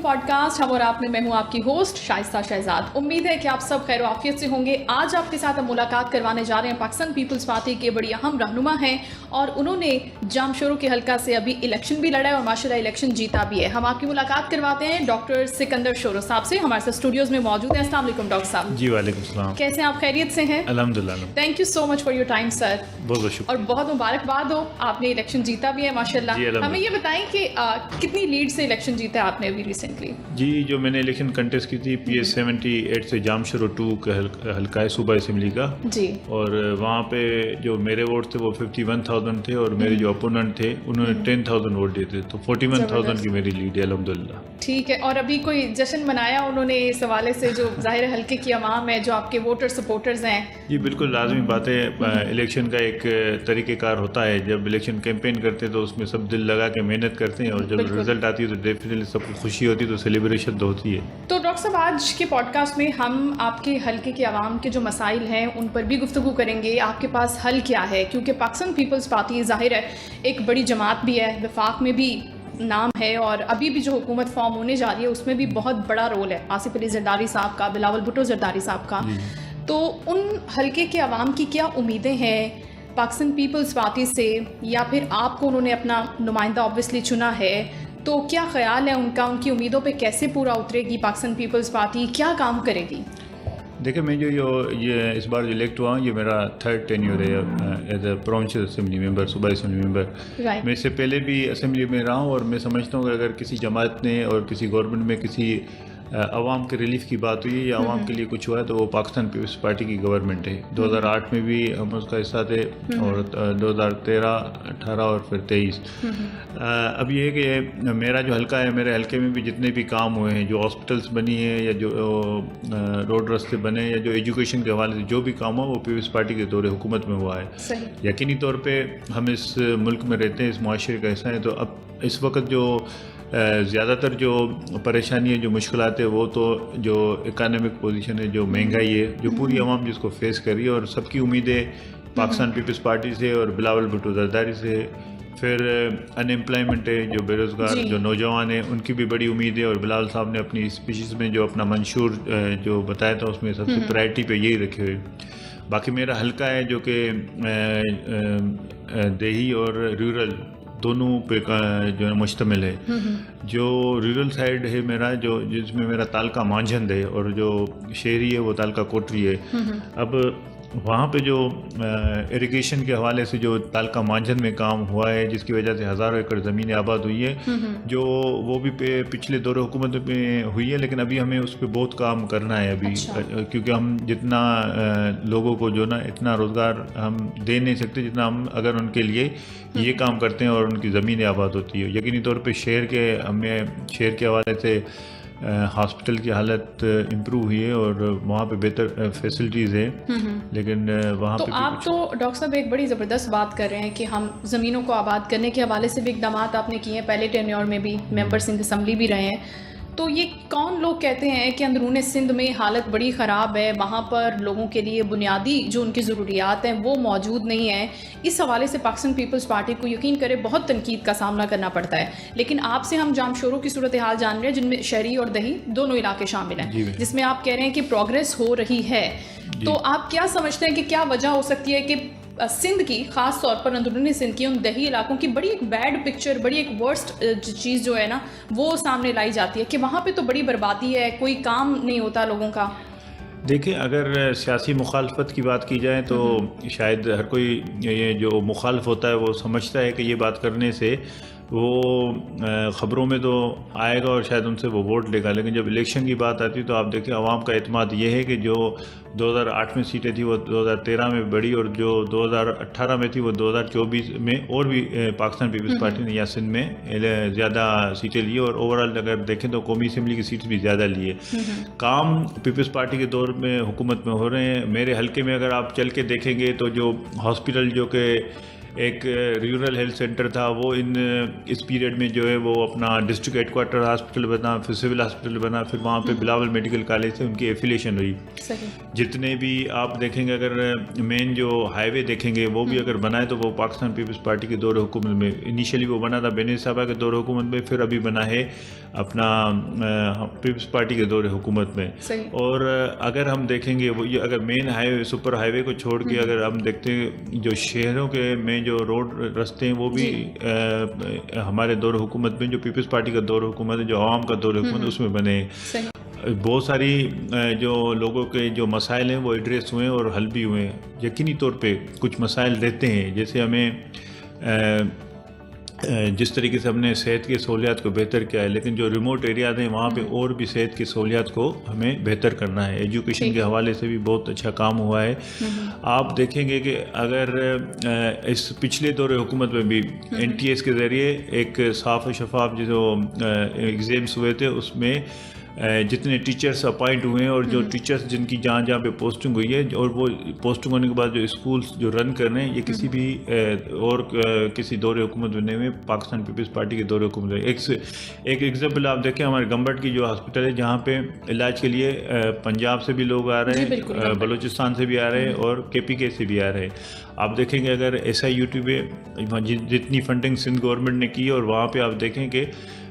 Podcast हम और आप में मैं हूं आपकी होस्ट शाइस्ता शहजाद। उम्मीद है कि आप सब खैर आफियत से होंगे। आज आपके साथ हम मुलाकात करवाने जा रहे हैं पाकिस्तान पीपल्स पार्टी के बड़ी अहम रहनुमा हैं और उन्होंने जामशोरो के हल्का से अभी इलेक्शन भी लड़ा है और माशाल्लाह इलेक्शन जीता भी है। हम आपकी मुलाकात करवाते हैं डॉक्टर सिकंदर शोरो साहब से, हमारे साथ स्टूडियोज में मौजूद हैं। अस्सलाम वालेकुम डॉक्टर साहब। जी वालेकुम सलाम। कैसे हैं आप? खैरियत से हैं? अल्हम्दुलिल्लाह। Thank you so much for your time sir. बहुत बहुत शुक्रिया और बहुत मुबारकबाद हो, आपने इलेक्शन जीता भी है माशाल्लाह। हमें ये बताएं कि कितनी लीड से इलेक्शन जीता है आपने अभी रिसेंटली? जी, जो मैंने इलेक्शन कंटेस्ट की थी PS 78 से जामशोरो 2 का हल्का है सूबा असम्बली का जी। और वहाँ पे जो मेरे वोट थे वो 51,000 थे और मेरे जो अपोनेंट थे उन्होंने 10,000 वोट दिए थे, तो 41,000 की मेरी लीड है अल्हम्दुलिल्लाह। ठीक है। और अभी कोई जश्न मनाया उन्होंने इस हवाले से, जो जाहिर हल्के की आवाम है, जो आपके वोटर सपोर्टर्स हैं? जी बिल्कुल लाजमी बात है। इलेक्शन का एक तरीक़ेकार होता है, जब इलेक्शन कैंपेन करते हैं तो उसमें सब दिल लगा के मेहनत करते हैं और जब रिजल्ट आती है तो डेफिनेटली सबको खुशी होती है, तो सेलिब्रेशन तो होती है। तो डॉक्टर साहब, आज के पॉडकास्ट में हम आपके हल्के के आवाम के जो मसाइल हैं उन पर भी गुफ्तगू करेंगे। आपके पास हल क्या है, क्योंकि पाकिस्तान पीपल्स पार्टी जाहिर है एक बड़ी जमात भी है, वफाक में भी नाम है और अभी भी जो हुकूमत फॉर्म होने जा रही है उसमें भी बहुत बड़ा रोल है आसिफ अली जरदारी साहब का, बिलावल भुट्टो जरदारी साहब का। तो उन हल्के के आवाम की क्या उम्मीदें हैं पाकिस्तान पीपल्स पार्टी से, या फिर आपको उन्होंने अपना नुमाइंदा ऑब्वियसली चुना है, तो क्या ख्याल है उनका, उनकी उम्मीदों पे कैसे पूरा उतरेगी पाकिस्तान पीपल्स पार्टी, क्या काम करेगी? देखिए, मैं जो ये इस बार जो इलेक्ट हुआ हूँ, ये मेरा 3rd टेन्योर है as a provincial assembly member, सूबाई असेंबली मेंबर। मैं इससे पहले भी असेंबली में रहा हूँ और मैं समझता हूँ कि अगर किसी जमात ने और किसी गवर्नमेंट में किसी अवाम के रिलीफ की बात हुई है या अवाम के लिए कुछ हुआ है तो वो पाकिस्तान पीपल्स पार्टी की गवर्नमेंट है। 2008 में भी हम उसका हिस्सा थे और 2013, 18 और फिर 23। अब ये है कि मेरा जो हल्का है, मेरे हल्के में भी जितने भी काम हुए हैं, जो हॉस्पिटल्स बनी है या जो रोड रास्ते बने या जो एजुकेशन के हवाले से जो भी काम हुआ वो पीपल्स पार्टी के दौरे हुकूमत में हुआ है। यकीनी तौर पर हम इस मुल्क में रहते हैं, इस मुआशरे का हिस्सा है, तो अब इस वक्त जो ज़्यादातर जो परेशानी है, जो मुश्किलात है, वो तो जो इकनॉमिक पोजीशन है, जो महंगाई है, जो पूरी आवाम जिसको फेस कर रही है, और सबकी उम्मीदें पाकिस्तान पीपल्स पार्टी से और बिलावल भुट्टो जरदारी से। फिर अनएम्प्लॉयमेंट है, जो बेरोज़गार जो नौजवान हैं उनकी भी बड़ी उम्मीद है, और बिलावल साहब ने अपनी स्पीचेस में जो अपना मंशूर जो बताया था उसमें सबसे प्रायोरिटी पे यही रखे हुए। बाकी मेरा हल्का है जो कि देही और रूरल दोनों पे जो है मुश्तमिल है। जो रूरल साइड है मेरा, जो जिसमें मेरा तालका मांझंद है, और जो शहरी है वो तालका कोटरी है। अब वहाँ पे जो इरिगेशन के हवाले से जो तालका मांझंद में काम हुआ है, जिसकी वजह से हज़ारों एकड़ ज़मीनें आबाद हुई है, जो वो भी पिछले दौर हुकूमत में हुई है, लेकिन अभी हमें उस पर बहुत काम करना है अभी। क्योंकि हम जितना लोगों को जो ना इतना रोज़गार हम दे नहीं सकते जितना हम अगर उनके लिए ये काम करते हैं और उनकी ज़मीनें आबाद होती है। यकीनी तौर पे शहर के हवाले से हॉस्पिटल की हालत इम्प्रूव हुई है और वहाँ पे बेहतर फैसिलिटीज़ है, लेकिन वहाँ पे आप तो डॉक्टर साहब एक बड़ी ज़बरदस्त बात कर रहे हैं कि हम ज़मीनों को आबाद करने के हवाले से भी इक़दाम आपने किए हैं, पहले टेन्योर में भी मेंबर सिंध असम्बली भी रहे हैं। तो ये कौन लोग कहते हैं कि अंदरूनी सिंध में हालत बड़ी ख़राब है, वहाँ पर लोगों के लिए बुनियादी जो उनकी ज़रूरियात हैं वो मौजूद नहीं है? इस हवाले से पाकिस्तान पीपल्स पार्टी को यकीन करे बहुत तनकीद का सामना करना पड़ता है। लेकिन आपसे हम जामशोरो की सूरत हाल जान रहे हैं, जिनमें शहरी और दही दोनों इलाके शामिल हैं, जिसमें आप कह रहे हैं कि प्रोग्रेस हो रही है। तो आप क्या समझते हैं कि क्या वजह हो सकती है कि सिंध की, ख़ास तौर पर अंदरूनी सिंध की उन दही इलाकों की बड़ी एक बैड पिक्चर, बड़ी एक वर्स्ट चीज़ जो है ना वो सामने लाई जाती है कि वहाँ पे तो बड़ी बर्बादी है, कोई काम नहीं होता लोगों का? देखिए, अगर सियासी मुखालफत की बात की जाए तो शायद हर कोई ये जो मुखालफ होता है वो समझता है कि ये बात करने से वो ख़बरों में तो आएगा और शायद उनसे वो वोट लेगा, लेकिन जब इलेक्शन की बात आती है तो आप देखिए अवाम का एतमाद ये है कि जो 2008 में सीटें थी वो 2013 में बढ़ी, और जो 2018 में थी वो 2024 में और भी पाकिस्तान पीपल्स पार्टी ने या सिंध में ज़्यादा सीटें ली, और ओवरऑल अगर देखें तो कौमी असम्बली की सीट्स भी ज़्यादा लिए। काम पीपल्स पार्टी के दौर में हुकूमत में हो रहे हैं। मेरे हल्के में अगर आप चल के देखेंगे तो जो हॉस्पिटल जो कि एक रूरल हेल्थ सेंटर था, वो इस पीरियड में जो है वो अपना डिस्ट्रिक्ट हेडक्वार्टर हॉस्पिटल बना, फिर सिविल हॉस्पिटल बना, फिर वहाँ पे बिलावल मेडिकल कॉलेज से उनकी एफिलिएशन हुई। जितने भी आप देखेंगे, अगर मेन जो हाईवे देखेंगे वो भी अगर बनाए तो वो पाकिस्तान पीपल्स पार्टी के दौर हुकूमत में, इनिशियली वो बना था बेनज़ीर साहबा के दौर हुकूमत में, फिर अभी बना है अपना पीपल्स पार्टी के दौर हुकूमत में। और अगर हम देखेंगे वो ये अगर मेन हाईवे सुपर हाईवे को छोड़ के अगर हम देखते हैं जो शहरों के में जो रोड रास्ते हैं वो भी हमारे दौर हुकूमत में, जो पीपल्स पार्टी का दौर हुकूमत है, जो आवाम का दौर हुकूमत है, उसमें बने। बहुत सारी जो लोगों के जो मसाइल हैं वो एड्रेस हुए और हल भी हुए हैं। यकीनी तौर पे कुछ मसाइल रहते हैं, जैसे हमें जिस तरीके से हमने सेहत की सहूलियात को बेहतर किया है, लेकिन जो रिमोट एरियाज हैं वहाँ पे और भी सेहत की सहूलियात को हमें बेहतर करना है। एजुकेशन के हवाले से भी बहुत अच्छा काम हुआ है। आप देखेंगे कि अगर इस पिछले दौर हुकूमत में भी NTS के ज़रिए एक साफ़ शफाफ जो एग्ज़ाम्स हुए थे, उसमें जितने टीचर्स अपॉइंट हुए हैं और जो टीचर्स जिनकी जहाँ पे पोस्टिंग हुई है, और वो पोस्टिंग होने के बाद जो स्कूल्स जो रन कर रहे हैं, ये किसी भी और किसी दौरे हुकूमत बनने में पाकिस्तान पीपल्स पार्टी के दौरे हुकूमत है। एक एग्जांपल आप देखें, हमारे गंबट की जो हॉस्पिटल है, जहाँ पे इलाज के लिए पंजाब से भी लोग आ रहे हैं, बलूचिस्तान से भी आ रहे हैं और KPK से भी आ रहे हैं। आप देखेंगे अगर SIUT पे जितनी फंडिंग सिंध गवर्नमेंट ने की, और वहाँ पे आप देखें कि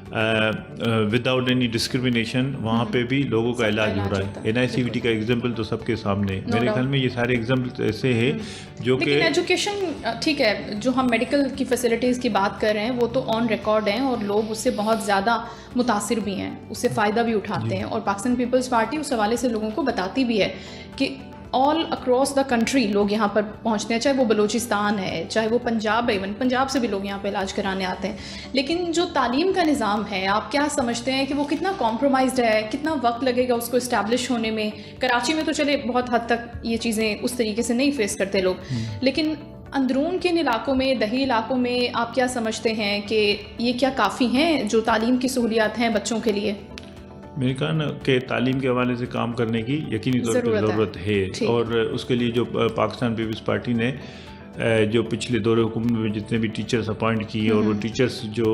विदाउट एनी डिस्क्रिमिनेशन वहाँ पे भी लोगों का इलाज हो रहा है। NICVT का एग्जाम्पल तो सबके सामने। मेरे ख्याल में ये सारे एग्जाम्पल ऐसे हैं जो कि एजुकेशन ठीक है, जो हम मेडिकल की फैसिलिटीज़ की बात कर रहे हैं वो तो ऑन रिकॉर्ड हैं और लोग उससे बहुत ज़्यादा मुतासिर भी हैं, उससे फ़ायदा भी उठाते हैं, और पाकिस्तान पीपल्स पार्टी उस हवाले से लोगों को बताती भी है कि ऑल अक्रॉस द कंट्री लोग यहाँ पर पहुँचते हैं, चाहे वो बलूचिस्तान है, चाहे वो पंजाब है, इवन पंजाब से भी लोग यहाँ पे इलाज कराने आते हैं। लेकिन जो तालीम का निज़ाम है, आप क्या समझते हैं कि वो कितना कॉम्प्रोमाइज़्ड है, कितना वक्त लगेगा उसको इस्टेब्लिश होने में? कराची में तो चले बहुत हद तक ये चीज़ें उस तरीके से नहीं फेस करते लोग, लेकिन अंदरून के इलाकों में, दही इलाकों में आप क्या समझते हैं कि ये क्या काफ़ी हैं जो तालीम की सहूलियात हैं बच्चों के लिए? मेरे ख्याल के तालीम के हवाले से काम करने की यकीनी तौर पर ज़रूरत है, और उसके लिए जो पाकिस्तान पीपल्स पार्टी ने जो पिछले दौरे हुकूमत में जितने भी टीचर्स अपॉइंट किए, और वो टीचर्स जो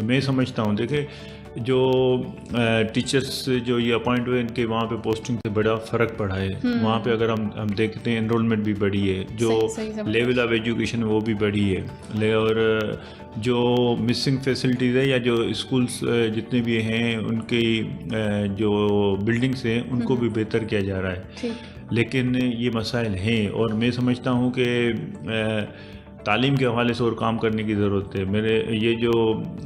मैं समझता हूँ, देखें जो टीचर्स जो ये अपॉइंट हुए, इनके वहाँ पे पोस्टिंग से बड़ा फ़र्क पड़ा है। वहाँ पे अगर हम देखते हैं एनरोलमेंट भी बढ़ी है, जो लेवल ऑफ एजुकेशन वो भी बढ़ी है, और जो मिसिंग फैसिलिटीज़ है या जो स्कूल्स जितने भी हैं उनकी जो बिल्डिंग्स हैं उनको भी बेहतर किया जा रहा है। लेकिन ये मसाइल हैं, और मैं समझता हूँ कि तालीम के हवाले से और काम करने की ज़रूरत है। मेरे ये जो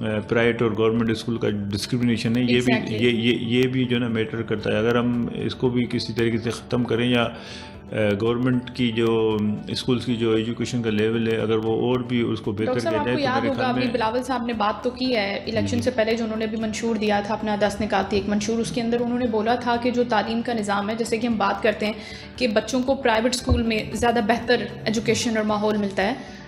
प्राइवेट और गवर्नमेंट स्कूल का डिस्क्रिमिनेशन है, ये भी जो ना मैटर करता है। अगर हम इसको भी किसी तरीके से ख़त्म करें, या गवर्नमेंट की जो स्कूल्स की जो एजुकेशन का लेवल है, अगर वो और भी उसको बेहतर किया जाए, तो याद होगा अभी बिलावल साहब ने बात तो की है इलेक्शन से पहले, जो उन्होंने भी मंशूर दिया था अपना 10 निकाती एक मंशूर, उसके अंदर उन्होंने बोला था कि जो तालीम का निज़ाम है, जैसे कि हम बात करते हैं कि बच्चों को प्राइवेट स्कूल में ज़्यादा बेहतर एजुकेशन और माहौल मिलता है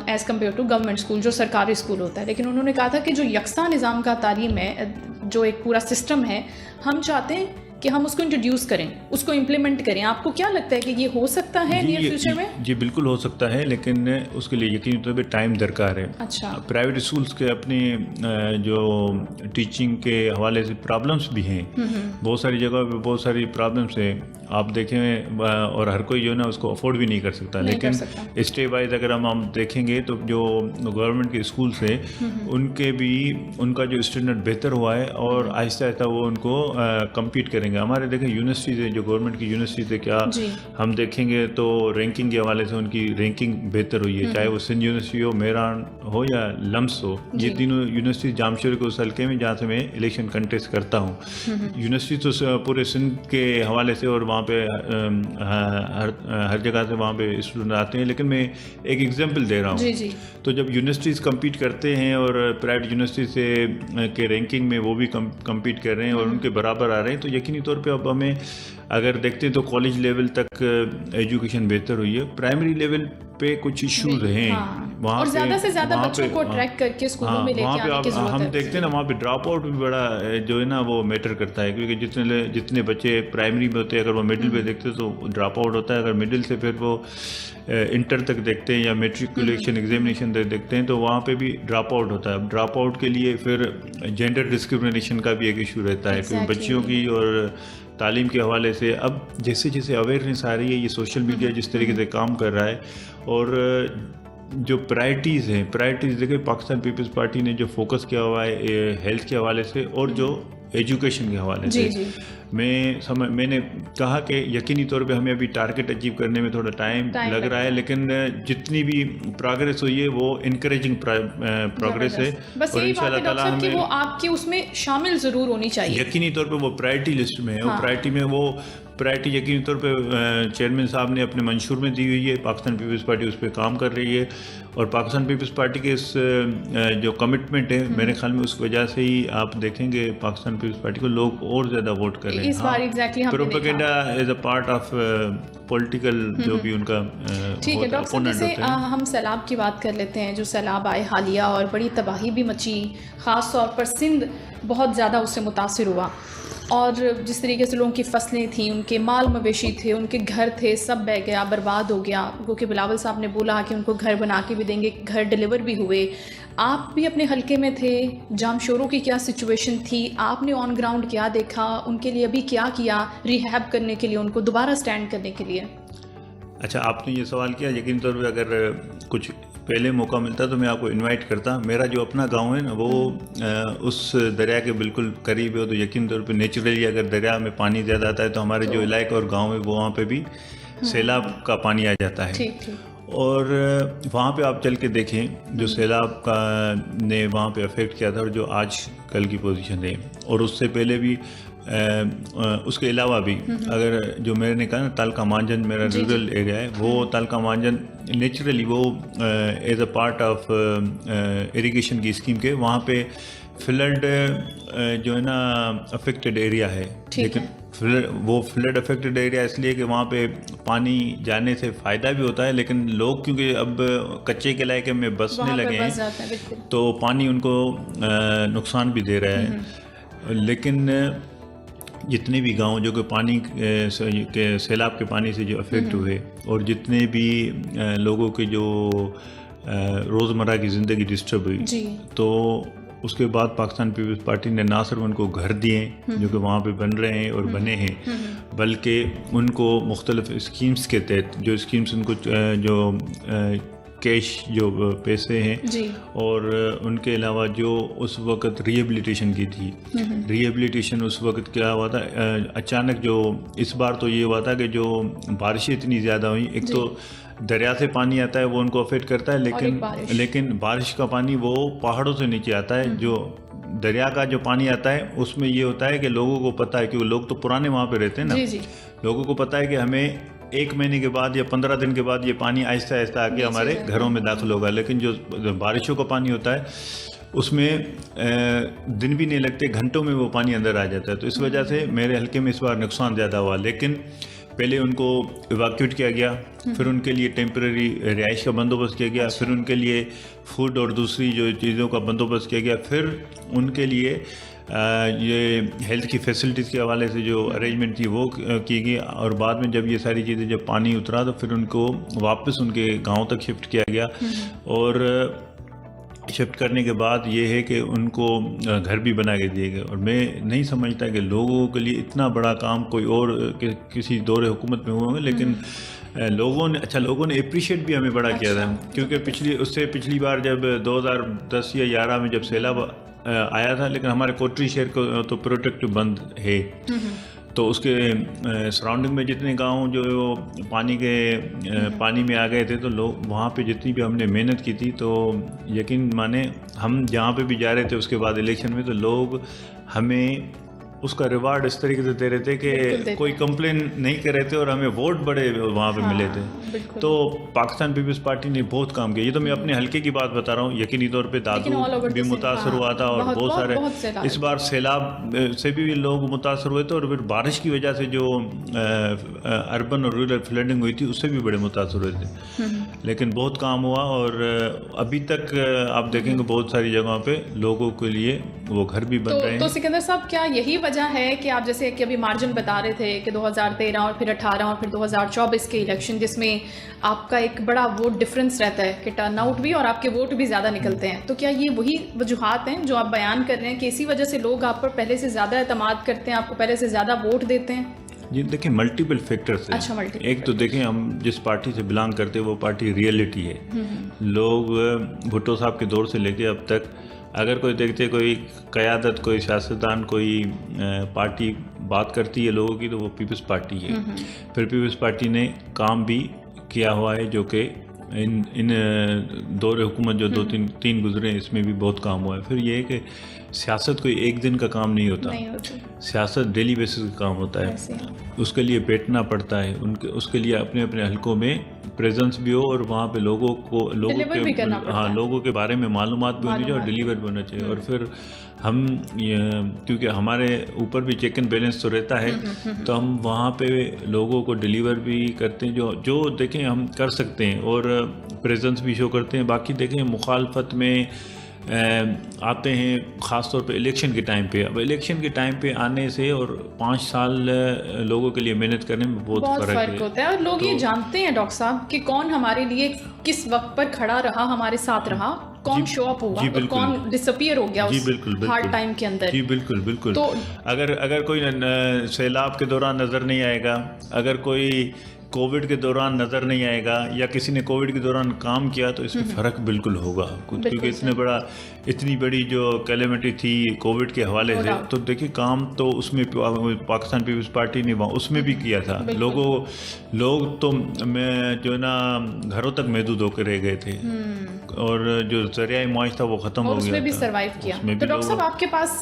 as compare to government school जो सरकारी स्कूल होता है। लेकिन उन्होंने कहा था कि जो यकसा निज़ाम का तालीम है, जो एक पूरा सिस्टम है, हम चाहते हैं कि हम उसको इंट्रोड्यूस करें, उसको इम्प्लीमेंट करें। आपको क्या लगता है कि ये हो सकता है नियर फ्यूचर में? जी बिल्कुल हो सकता है, लेकिन उसके लिए यकीनी तौर पे टाइम दरकार है। अच्छा। प्राइवेट स्कूल्स के अपने जो टीचिंग के हवाले से प्रॉब्लम्स भी हैं, बहुत सारी जगह पे बहुत सारी प्रॉब्लम्स हैं। आप देखें, और हर कोई जो है ना उसको अफोर्ड भी नहीं कर सकता, लेकिन स्टेप वाइज अगर हम देखेंगे तो जो गवर्नमेंट के स्कूल्स हैं उनके भी उनका जो स्टैंडर्ड बेहतर हुआ है, और आहिस्ता आहिस्ता वो उनको कम्पीट करेंगे। हमारे देखें यूनिवर्सिटीज़ है, जो गवर्नमेंट की यूनिवर्सिटीज़ है, क्या हम देखेंगे तो रैंकिंग के हवाले से उनकी रैंकिंग बेहतर हुई है, चाहे वो सिंध यूनिवर्सिटी हो, मेहरान हो या लम्स हो। ये तीनों यूनिवर्सिटी जामशोर के उस हल्के में जहाँ से मैं इलेक्शन कंटेस्ट करता हूँ। यूनिवर्सिटी तो पूरे सिंध के हवाले से, और वहाँ पे हर जगह से वहाँ पे स्टूडेंट आते हैं, लेकिन मैं एक एग्जांपल दे रहा हूँ। तो जब यूनिवर्सिटीज़ कम्पीट करते हैं और प्राइवेट यूनिवर्सिटी से के रैंकिंग में वो भी कम्पीट कर रहे हैं और उनके बराबर आ रहे हैं, तो यकीनी तौर पे अब हमें अगर देखते हैं तो कॉलेज लेवल तक एजुकेशन बेहतर हुई है। प्राइमरी लेवल पे कुछ इश्यूज हैं, वहाँ और ज़्यादा से ज़्यादा वहाँ बच्चों पे- को अट्रैक्ट करके स्कूलों में लेके वहाँ पे आने की ज़रूरत हम है। देखते हैं ना, वहाँ पे ड्रॉप आउट भी बड़ा जो है ना वो मैटर करता है, क्योंकि जितने बच्चे प्राइमरी में होते हैं, अगर वो मिडिल पे देखते हैं तो ड्रॉप आउट होता है। अगर मिडिल से फिर वो इंटर तक देखते हैं या मेट्रिकुलेशन एग्जामिनेशन तक देखते हैं तो वहाँ पे भी ड्रॉप आउट होता है। ड्रॉप आउट के लिए फिर जेंडर डिस्क्रिमिनेशन का भी एक इशू रहता है, क्योंकि बच्चियों की और तालीम के हवाले से अब जैसे जैसे अवेयरनेस आ रही है, ये सोशल मीडिया जिस तरीके से काम कर रहा है, और जो प्रायरिटीज़ हैं, प्रायरिटीज़ देखिए पाकिस्तान पीपल्स पार्टी ने जो फोकस किया हुआ है हेल्थ के हवाले से और जो एजुकेशन के हवाले से, मैंने कहा कि यकीनी तौर पे हमें अभी टारगेट अचीव करने में थोड़ा टाइम लग रहा है, लेकिन जितनी भी प्रोग्रेस हुई है वो इनकरेजिंग प्रोग्रेस है। बस और यही बात है इंशाल्लाह ताला डॉक्टर साहब कि हमें वो आपकी उसमें शामिल ज़रूर होनी चाहिए। यकीनी तौर पे वो प्रायोरिटी लिस्ट में है। और प्रायोरिटी में वो प्रायोरिटी यकीनी तौर पे चेयरमैन साहब ने अपने मंशूर में दी हुई है। पाकिस्तान पीपल्स पार्टी उस पर काम कर रही है, और पाकिस्तान पीपल्स पार्टी के इस जो कमिटमेंट है, मेरे ख्याल में उस वजह से ही आप देखेंगे पाकिस्तान पीपल्स पार्टी को लोग और ज़्यादा वोट कर रहे हैं। इस बार exactly propaganda is a part of political जो भी उनका ठीक है डॉक्टर साहब, जैसे हम सैलाब की बात कर लेते हैं, जो सैलाब आए हालिया और बड़ी तबाही भी मची, ख़ास तौर पर सिंध बहुत ज़्यादा उससे मुतासिर हुआ, और जिस तरीके से लोगों की फसलें थी, उनके माल मवेशी थे, उनके घर थे, सब बह गया, बर्बाद हो गया। क्योंकि बिलावल साहब ने बोला कि उनको घर बना के भी देंगे, घर डिलीवर भी हुए। आप भी अपने हलके में थे, जामशोरों की क्या सिचुएशन थी, आपने ऑन ग्राउंड क्या देखा, उनके लिए अभी क्या किया रिहैब करने के लिए, उनको दोबारा स्टैंड करने के लिए? अच्छा, आपने ये सवाल किया, यकीन तौर पे अगर कुछ पहले मौका मिलता तो मैं आपको इनवाइट करता। मेरा जो अपना गांव है ना वो उस दरिया के बिल्कुल करीब है, तो यकीन तौर पे नेचुरली अगर दरिया में पानी ज़्यादा आता है तो हमारे जो इलाका और गांव है वो वहाँ पे भी सैलाब का पानी आ जाता है। और वहाँ पे आप चल के देखें जो सैलाब का ने वहाँ पे अफेक्ट किया था और जो आज कल की पोजीशन है, और उससे पहले भी उसके अलावा भी अगर जो मैंने कहा ना तालका मांजन मेरा रूरल एरिया है, वो तालका मांजन नेचुरली वो as a part of irrigation की स्कीम के वहाँ पे फ्लड जो है ना अफेक्टेड एरिया है। लेकिन वो फ्लड अफेक्टेड एरिया इसलिए कि वहाँ पे पानी जाने से फ़ायदा भी होता है, लेकिन लोग क्योंकि अब कच्चे के इलाके में बसने लगे हैं तो पानी उनको नुकसान भी दे रहा है। लेकिन जितने भी गांव जो कि पानी के सैलाब के पानी से जो अफेक्ट हुए, और जितने भी लोगों के जो रोज़मर्रा की ज़िंदगी डिस्टर्ब हुई, तो उसके बाद पाकिस्तान पीपल्स पार्टी ने ना सिर्फ उनको घर दिए जो कि वहाँ पे बन रहे हैं और बने हैं, बल्कि उनको मुख्तलिफ स्कीम्स के तहत जो स्कीम्स उनको जो कैश जो पैसे हैं, और उनके अलावा जो उस वक़्त रिहेबिलिटेशन की थी, रिहेबिलिटेशन उस वक़्त क्या हुआ था, अचानक जो इस बार तो ये हुआ था कि जो बारिशें इतनी ज़्यादा हुई, एक तो दरिया से पानी आता है वो उनको अफेक्ट करता है, लेकिन बारिश का पानी वो पहाड़ों से नीचे आता है। जो दरिया का जो पानी आता है उसमें ये होता है कि लोगों को पता है, क्योंकि लोग तो पुराने वहाँ पे रहते हैं ना, लोगों को पता है कि हमें 1 महीने के बाद या 15 दिन के बाद ये पानी आहिस्ता आहिस्ता आके हमारे घरों में दाखिल होगा। लेकिन जो बारिशों का पानी होता है उसमें दिन भी नहीं लगते, घंटों में वो पानी अंदर आ जाता है। तो इस वजह से मेरे हल्के में इस बार नुकसान ज़्यादा हुआ। लेकिन पहले उनको इवैक्यूएट किया गया, फिर उनके लिए टेम्परेरी रिहाइश का बंदोबस्त किया गया, फिर उनके लिए फूड और दूसरी जो चीज़ों का बंदोबस्त किया गया, फिर उनके लिए ये हेल्थ की फैसिलिटीज़ के हवाले से जो अरेंजमेंट थी वो की गई। और बाद में जब ये सारी चीज़ें जब पानी उतरा तो फिर उनको वापस उनके गांव तक शिफ्ट किया गया। और शिफ्ट करने के बाद ये है कि उनको घर भी बना के दिए गए। और मैं नहीं समझता कि लोगों के लिए इतना बड़ा काम कोई और किसी दौरे हुकूमत में हुए होंगे, लेकिन लोगों ने अप्रिशिएट भी हमें बड़ा किया था। क्योंकि पिछली बार जब 2010 या 11 में जब सैलाब आया था, लेकिन हमारे कोटरी शहर को तो प्रोटेक्टिव बंद है, तो उसके सराउंडिंग में जितने गांव जो पानी में आ गए थे, तो लोग वहाँ पे जितनी भी हमने मेहनत की थी, तो यकीन माने हम जहाँ पे भी जा रहे थे उसके बाद इलेक्शन में, तो लोग हमें उसका रिवार्ड इस तरीके से दे रहे थे कि कोई कंप्लेन नहीं कर रहे थे, और हमें वोट बड़े वहाँ पे मिले थे। तो पाकिस्तान पीपल्स पार्टी ने बहुत काम किया। ये तो मैं अपने हल्के की बात बता रहा हूँ। यकीनी तौर पे दादू भी मुतासर हुआ था, और बहुत सारे इस बार सैलाब से भी लोग मुतासर हुए थे, और फिर बारिश की वजह से जो अर्बन और रूरल फ्लडिंग हुई थी उससे भी बड़े मुतासर हुए थे। लेकिन बहुत काम हुआ और अभी तक आप देखेंगे बहुत सारी जगहों पे लोगों के लिए वो घर भी बन रहे हैं। तो सिकंदर साहब, क्या यही वजह है कि आप जैसे कि अभी मार्जिन बता रहे थे कि 2013 और फिर 18 और फिर 2024 के इलेक्शन, जिसमें आपका एक बड़ा वोट डिफरेंस रहता है कि टर्नआउट भी और आपके वोट भी ज़्यादा निकलते हैं, तो क्या ये वही वजूहात हैं जो आप बयान कर रहे हैं कि इसी वजह से लोग आप पर पहले से ज़्यादा एतमाद करते हैं, आपको पहले से ज़्यादा वोट देते हैं? जी देखिए, मल्टीपल फैक्टर्स हैं। अच्छा, मल्टीपल। एक तो देखें, हम जिस पार्टी से बिलोंग करते हैं वो पार्टी रियलिटी है। लोग भुट्टो साहब के दौर से लेके अब तक अगर कोई देखते कोई क़यादत, कोई सियासतदान, कोई पार्टी बात करती है लोगों की तो वो पीपल्स पार्टी है। फिर पीपल्स पार्टी ने काम भी किया हुआ है जो कि इन दौर हुकूमत जो तीन गुजरे इसमें भी बहुत काम हुआ है। फिर ये है कि सियासत कोई एक दिन का काम नहीं होता, सियासत डेली बेसिस का काम होता है। उसके लिए बैठना पड़ता है, उसके लिए अपने अपने हलकों में प्रेजेंस भी हो और वहाँ पे लोगों के बारे में मालूमात भी होनी चाहिए और डिलीवर भी होना चाहिए। और फिर हम क्योंकि हमारे ऊपर भी चेक एंड बैलेंस तो रहता है, तो हम वहाँ पे लोगों को डिलीवर भी करते हैं जो देखें हम कर सकते हैं और प्रेजेंस भी शो करते हैं। बाकी देखें मुखालफत में आते हैं ख़ास तौर पे इलेक्शन के टाइम पे। अब इलेक्शन के टाइम पे आने से और 5 साल लोगों के लिए मेहनत करने में बहुत फ़र्क होता है। और लोग ये जानते हैं डॉक्टर साहब कि कौन हमारे लिए किस वक्त पर खड़ा रहा, हमारे साथ रहा, कौन शो अप हुआ और कौन डिसअपीयर हो गया उस हार्ड टाइम के अंदर। जी बिल्कुल। तो अगर कोई सैलाब के दौरान नज़र नहीं आएगा, अगर कोई कोविड के दौरान नज़र नहीं आएगा या किसी ने कोविड के दौरान काम किया तो इसमें फ़र्क बिल्कुल होगा। क्योंकि इतनी बड़ी जो कैलेमिटी थी कोविड के हवाले से, तो देखिए काम तो उसमें पाकिस्तान पीपल्स पार्टी ने उसमें भी किया था। लोग तो जो ना घरों तक महदूद होकर रह गए थे और जो ज़रिया मुआश था वो ख़त्म हो गया, उसमें भी सर्वाइव किया। तो डॉक्टर साहब, आपके पास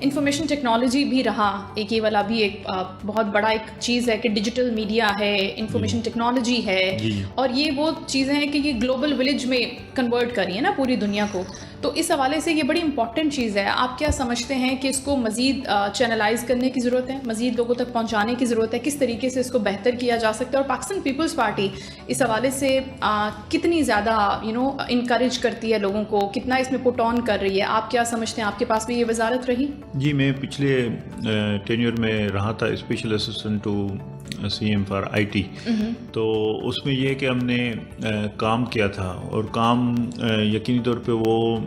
इंफॉर्मेशन टेक्नोलॉजी भी रहा, एक ये वाला भी एक बहुत बड़ा एक चीज़ है कि डिजिटल मीडिया है, इंफॉर्मेशन टेक्नोलॉजी है, और ये वो चीज़ें हैं कि ये ग्लोबल विलेज में कन्वर्ट करी है ना पूरी दुनिया को। तो इस हवाले से ये बड़ी इंपॉर्टेंट चीज़ है। आप क्या समझते हैं कि इसको मज़ीद चैनलाइज करने की ज़रूरत है, मज़ीद लोगों तक पहुंचाने की ज़रूरत है, किस तरीके से इसको बेहतर किया जा सकता है? और पाकिस्तान पीपल्स पार्टी इस हवाले से कितनी ज़्यादा इनकरेज करती है लोगों को, कितना इसमें पुट ऑन कर रही है? आप क्या समझते हैं, आपके पास भी ये वजारत रही? जी, मैं पिछले टेन्योर में रहा था special assistant to CM for IT। तो उसमें यह है कि हमने काम किया था और काम यकीनी तौर पे वो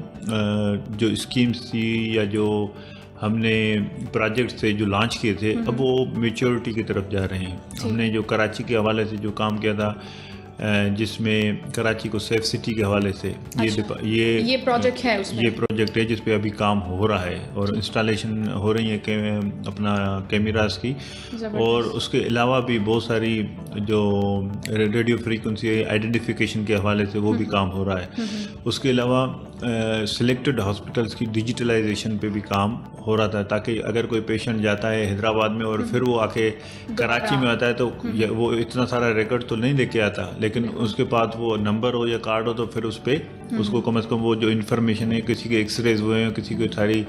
जो स्कीम्स थी या जो हमने प्रोजेक्ट्स थे जो लॉन्च किए थे, अब वो मैच्योरिटी की तरफ जा रहे हैं। हमने जो कराची के हवाले से जो काम किया था, जिसमें कराची को सेफ सिटी के हवाले से ये प्रोजेक्ट है, ये प्रोजेक्ट है जिस पे अभी काम हो रहा है और इंस्टॉलेशन हो रही है अपना कैमरास की, और उसके अलावा भी बहुत सारी जो रेडियो फ्रीक्वेंसी आइडेंटिफिकेशन के हवाले से वो भी काम हो रहा है। उसके अलावा सिलेक्टेड हॉस्पिटल्स की डिजिटलाइजेशन पे भी काम हो रहा था, ताकि अगर कोई पेशेंट जाता है हैदराबाद में और फिर वो आके कराची में आता है तो वो इतना सारा रिकॉर्ड तो नहीं लेके आता, लेकिन उसके पास वो नंबर हो या कार्ड हो तो फिर उस पर उसको कम से कम वो जो इन्फॉर्मेशन है, किसी के एक्सरेज हुए हैं, किसी के सारी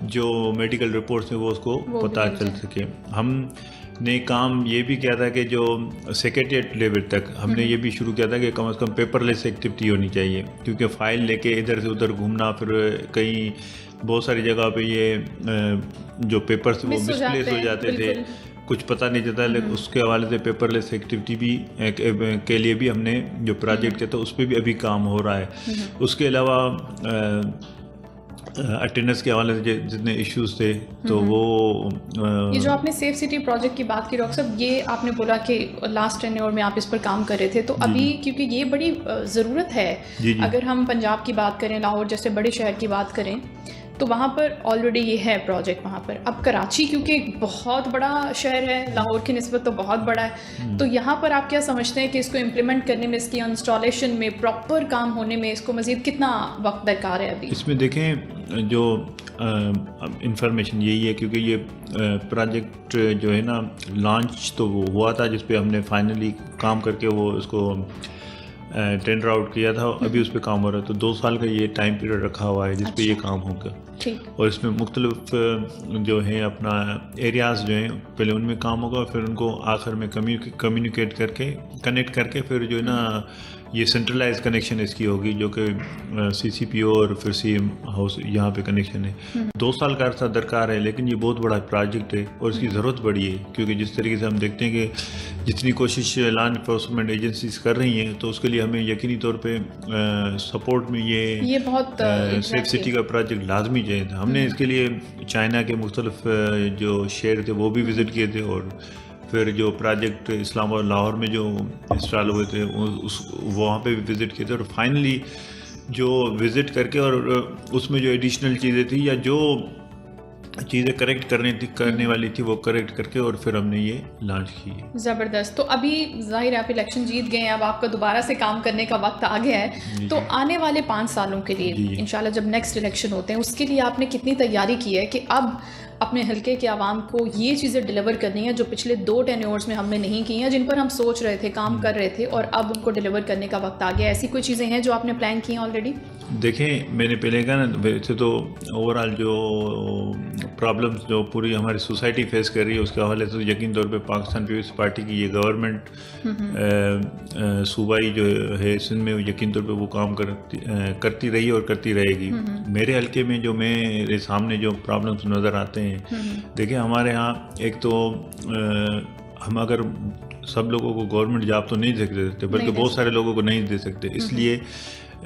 जो मेडिकल रिपोर्ट्स हैं वो उसको पता चल सके। हमने काम ये भी किया था कि जो सेक्रेटरीट लेवल तक हमने ये भी शुरू किया था कि कम से कम पेपरलेस एक्टिविटी होनी चाहिए, क्योंकि फ़ाइल लेके इधर से उधर घूमना, फिर कहीं बहुत सारी जगह पे ये जो पेपर्स वो मिसप्लेस हो जाते थे, कुछ पता नहीं चलता। लेकिन उसके हवाले से पेपरलेस एक्टिविटी भी के लिए भी हमने जो प्रोजेक्ट किया था उस पर भी अभी काम हो रहा है। उसके अलावा अटेंडेंस के हवाले से जितने इश्यूज थे तो वो ये जो आपने सेफ सिटी प्रोजेक्ट की बात की डॉक्टर साहब, ये आपने बोला कि लास्ट टेन्योर में आप इस पर काम कर रहे थे, तो अभी क्योंकि ये बड़ी ज़रूरत है, अगर हम पंजाब की बात करें, लाहौर जैसे बड़े शहर की बात करें, तो वहाँ पर ऑलरेडी ये है प्रोजेक्ट वहाँ पर। अब कराची क्योंकि एक बहुत बड़ा शहर है, लाहौर की निस्बत तो बहुत बड़ा है, तो यहाँ पर आप क्या समझते हैं कि इसको इम्प्लीमेंट करने में, इसकी इंस्टॉलेशन में, प्रॉपर काम होने में इसको मज़ीद कितना वक्त दरकार है अभी? इसमें देखें जो इंफॉर्मेशन यही है, क्योंकि ये प्रोजेक्ट जो है ना लॉन्च तो वो हुआ था जिस पे हमने फाइनली काम करके वो उसको टेंडर आउट किया था, अभी उस पर काम हो रहा है। तो 2 साल का ये टाइम पीरियड रखा हुआ है जिस पे ये काम होगा, और इसमें मुख्तलिफ जो है अपना एरियाज़ जो हैं पहले उनमें काम होगा और फिर उनको आखिर में कम्युनिकेट करके कनेक्ट करके फिर जो है ना ये सेंट्रलाइज कनेक्शन इसकी होगी जो कि CCPO और फिर CM हाउस यहाँ पे कनेक्शन है। 2 साल का अर्सा दरकार है, लेकिन ये बहुत बड़ा प्रोजेक्ट है और इसकी ज़रूरत बड़ी है, क्योंकि जिस तरीके से हम देखते हैं कि जितनी कोशिश लॉ एनफोर्समेंट एजेंसीज कर रही हैं, तो उसके लिए हमें यकीनी तौर पे सपोर्ट में ये बहुत सेफ सिटी का प्रोजेक्ट लाजमी चाहिए था। हमने इसके लिए चाइना के मुख्तलिफ जो शहर थे वो भी विज़िट किए थे, और फिर जो प्रोजेक्ट इस्लामाबाद लाहौर में जो इंस्टॉल हुए थे वहाँ पे भी विज़िट किए थे, और फाइनली जो विज़िट करके और उसमें जो एडिशनल चीज़ें थी या जो चीज़ें करेक्ट करने वाली थी वो करेक्ट करके और फिर हमने ये लॉन्च की। ज़बरदस्त। तो अभी ज़ाहिर है आप इलेक्शन जीत गए हैं, अब आपका दोबारा से काम करने का वक्त आ गया है, तो आने वाले 5 सालों के लिए इंशाल्लाह जब नेक्स्ट इलेक्शन होते हैं उसके लिए आपने कितनी तैयारी की है कि अब अपने हल्के के आवाम को ये चीज़ें डिलीवर करनी है जो पिछले 2 टेन्योर्स में हमने नहीं की हैं, जिन पर हम सोच रहे थे, काम कर रहे थे, और अब उनको डिलीवर करने का वक्त आ गया। ऐसी कोई चीज़ें हैं जो आपने प्लान की हैं ऑलरेडी? देखें, मैंने पहले कहा ना, वैसे तो ओवरऑल जो प्रॉब्लम्स जो पूरी हमारी सोसाइटी फेस कर रही है उसके हवाले से यकीन तौर पे पाकिस्तान पीपल्स पार्टी की ये गवर्नमेंट सूबाई जो है सिंध में यकीन तौर पे वो काम करती रही और करती रहेगी। मेरे हल्के में जो मेरे सामने जो प्रॉब्लम्स नज़र आते हैं, देखिए हमारे यहाँ एक तो हम अगर सब लोगों को गवर्नमेंट जॉब तो नहीं दे सकते, बल्कि बहुत सारे लोगों को नहीं दे सकते, इसलिए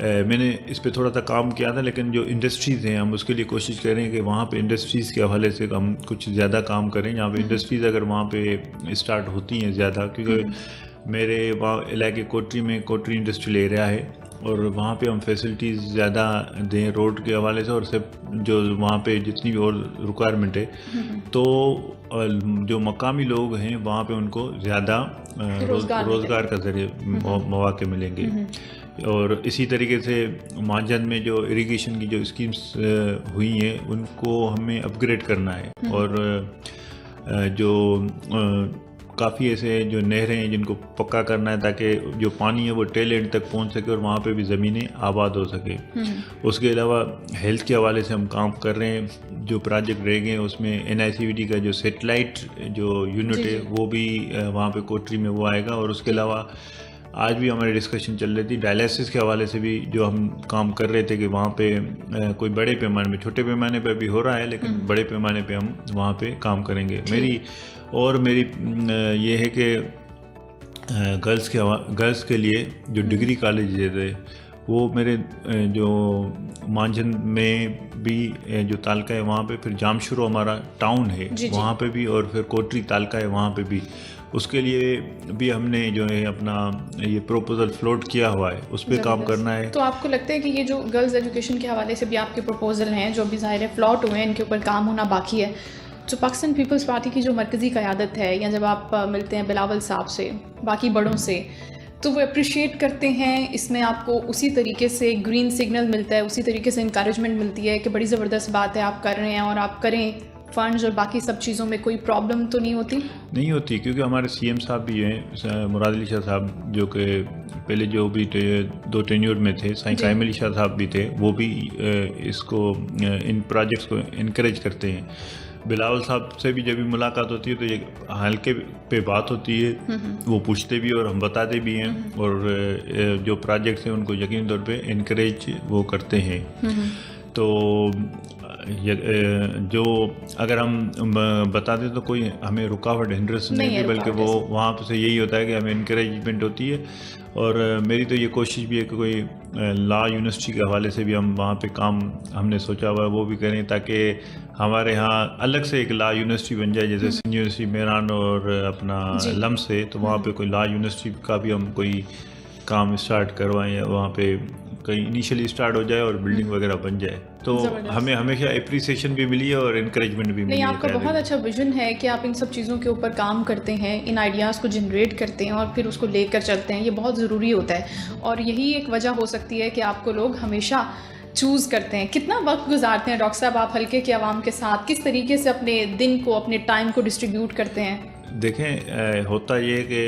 मैंने इस पे थोड़ा सा काम किया था। लेकिन जो इंडस्ट्रीज़ हैं हम उसके लिए कोशिश कर रहे हैं कि वहाँ पे इंडस्ट्रीज़ के हवाले से हम कुछ ज़्यादा काम करें, जहाँ पे इंडस्ट्रीज़ अगर वहाँ पे स्टार्ट होती हैं ज़्यादा, क्योंकि मेरे वहाँ इलाके कोटरी में कोटरी इंडस्ट्रियल एरिया है और वहाँ पे हम फैसिलिटीज़ ज़्यादा दें रोड के हवाले से, और सब जो वहाँ पे जितनी भी और रिक्वायरमेंट है, तो जो मकामी लोग हैं वहाँ पे उनको ज़्यादा रोज़गार का ज़रिए मौके मिलेंगे। और इसी तरीके से मांझन में जो इरिगेशन की जो स्कीम्स हुई हैं उनको हमें अपग्रेड करना है, और जो काफ़ी ऐसे जो नहरें हैं जिनको पक्का करना है ताकि जो पानी है वो टेल एंड तक पहुंच सके और वहाँ पे भी ज़मीनें आबाद हो सके। उसके अलावा हेल्थ के हवाले से हम काम कर रहे हैं, जो प्रोजेक्ट रह गए उसमें NICVD का जो सेटेलाइट जो यूनिट है वो भी वहाँ पे कोटरी में वो आएगा। और उसके अलावा आज भी हमारी डिस्कशन चल रही थी डायलिसिस के हवाले से भी, जो हम काम कर रहे थे कि वहाँ पे कोई बड़े पैमाने में, छोटे पैमाने पे भी हो रहा है लेकिन बड़े पैमाने पे हम वहाँ पे काम करेंगे। मेरी ये है कि गर्ल्स के लिए जो डिग्री कॉलेज है वो मेरे जो मांझन में भी जो तालका है वहाँ पे, फिर जामशुरो हमारा टाउन है वहाँ पे भी, और फिर कोटरी तालका है वहाँ पे भी, उसके लिए भी हमने जो है अपना ये प्रपोजल फ्लोट किया हुआ है, उस पर काम करना है। तो आपको लगता है कि ये जो गर्ल्स एजुकेशन के हवाले से भी आपके प्रपोजल हैं जो भी ज़ाहिर है फ्लॉट हुए हैं, इनके ऊपर काम होना बाकी है, जो पाकिस्तान पीपल्स पार्टी की जो मरकज़ी क़यादत है, या जब आप मिलते हैं बिलावल साहब से, बाकी बड़ों से, तो वो अप्रिशिएट करते हैं, इसमें आपको उसी तरीके से ग्रीन सिग्नल मिलता है, उसी तरीके से इंकरेजमेंट मिलती है कि बड़ी ज़बरदस्त बात है आप कर रहे हैं और आप करें, फंड्स और बाकी सब चीज़ों में कोई प्रॉब्लम तो नहीं होती? नहीं होती, क्योंकि हमारे CM साहब भी हैं, मुराद अली शाह साहब, जो कि पहले जो भी 2 टेन्योर में थे, साईं कायम अली शाह साहब भी थे, वो भी इसको इन प्रोजेक्ट्स को इनकरेज करते हैं। बिलावल साहब से भी जब भी मुलाकात होती है तो ये हल्के पे बात होती है, वो पूछते भी और हम बताते भी हैं, और जो प्रोजेक्ट्स हैं उनको यकीन तौर पे इनकरेज वो करते हैं। तो जो अगर हम बता दें तो कोई हमें रुकावट हिंड्रेंस नहीं है, बल्कि वो वहाँ से यही होता है कि हमें इनकरेजमेंट होती है। और मेरी तो ये कोशिश भी है कि कोई लॉ यूनिवर्सिटी के हवाले से भी हम वहाँ पे काम हमने सोचा हुआ है वो भी करें, ताकि हमारे यहाँ अलग से एक लॉ यूनिवर्सिटी बन जाए, जैसे सिंध यूनिवर्सिटी मेरान और अपना लम्स है, तो वहाँ पे कोई लॉ यूनिवर्सिटी का भी हम कोई काम स्टार्ट करवाएं, या वहाँ पे कहीं इनिशियली स्टार्ट हो जाए और बिल्डिंग वगैरह बन जाए, तो हमें हमेशा अप्रिसिएशन भी मिली है और इनकरेजमेंट भी मिली है। आपका बहुत अच्छा विजन है कि आप इन सब चीज़ों के ऊपर काम करते हैं, इन आइडियाज़ को जनरेट करते हैं और फिर उसको लेकर चलते हैं, ये बहुत ज़रूरी होता है, और यही एक वजह हो सकती है कि आपको लोग हमेशा चूज़ करते हैं। कितना वक्त गुजारते हैं डॉक्टर साहब आप हल्के के आवाम के साथ, किस तरीके से अपने दिन को, अपने टाइम को डिस्ट्रीब्यूट करते हैं? देखें, होता ये है कि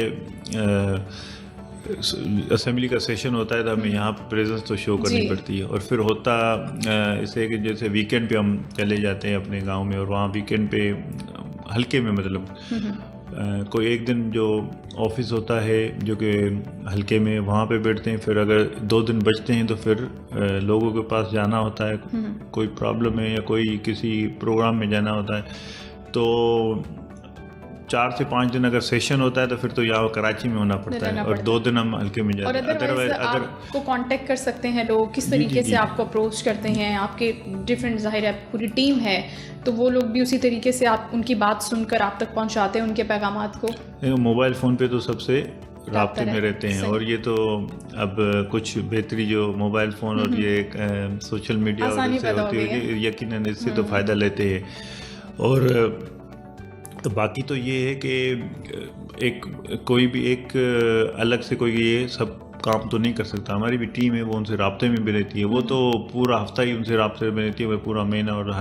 असेंबली का सेशन होता है तो हमें यहाँ पर प्रेजेंस तो शो करनी पड़ती है, और फिर होता इसे कि जैसे वीकेंड पे हम चले जाते हैं अपने गांव में, और वहाँ वीकेंड पे हल्के में मतलब कोई एक दिन जो ऑफिस होता है जो कि हल्के में, वहाँ पे बैठते हैं। फिर अगर 2 दिन बचते हैं तो फिर लोगों के पास जाना होता है, कोई प्रॉब्लम है या कोई किसी प्रोग्राम में जाना होता है। तो 4 से 5 दिन अगर सेशन होता है तो फिर तो यहाँ कराची में होना पड़ता है, और 2 दिन हम हल्के में जाते हैं। अदरवाइज आपको कांटेक्ट कर सकते हैं लोग, किस तरीके से आपको अप्रोच करते हैं? आपके डिफरेंट, जाहिर है पूरी टीम है, तो वो लोग भी उसी तरीके से आप उनकी बात सुनकर आप तक पहुंचाते हैं उनके पैगामात को? मोबाइल फ़ोन पे तो सबसे राब्ते में रहते हैं, और ये तो अब कुछ बेहतरी जो मोबाइल फ़ोन और ये सोशल मीडिया और इससे होती है, यकीनन इससे तो फ़ायदा लेते हैं। और तो बाकी तो ये है कि एक कोई भी एक अलग से कोई ये सब काम तो नहीं कर सकता। हमारी भी टीम है, वो उनसे राब्ते में भी रहती है। वो तो पूरा हफ्ता ही उनसे राब्ते में रहती है, वो पूरा महीना, और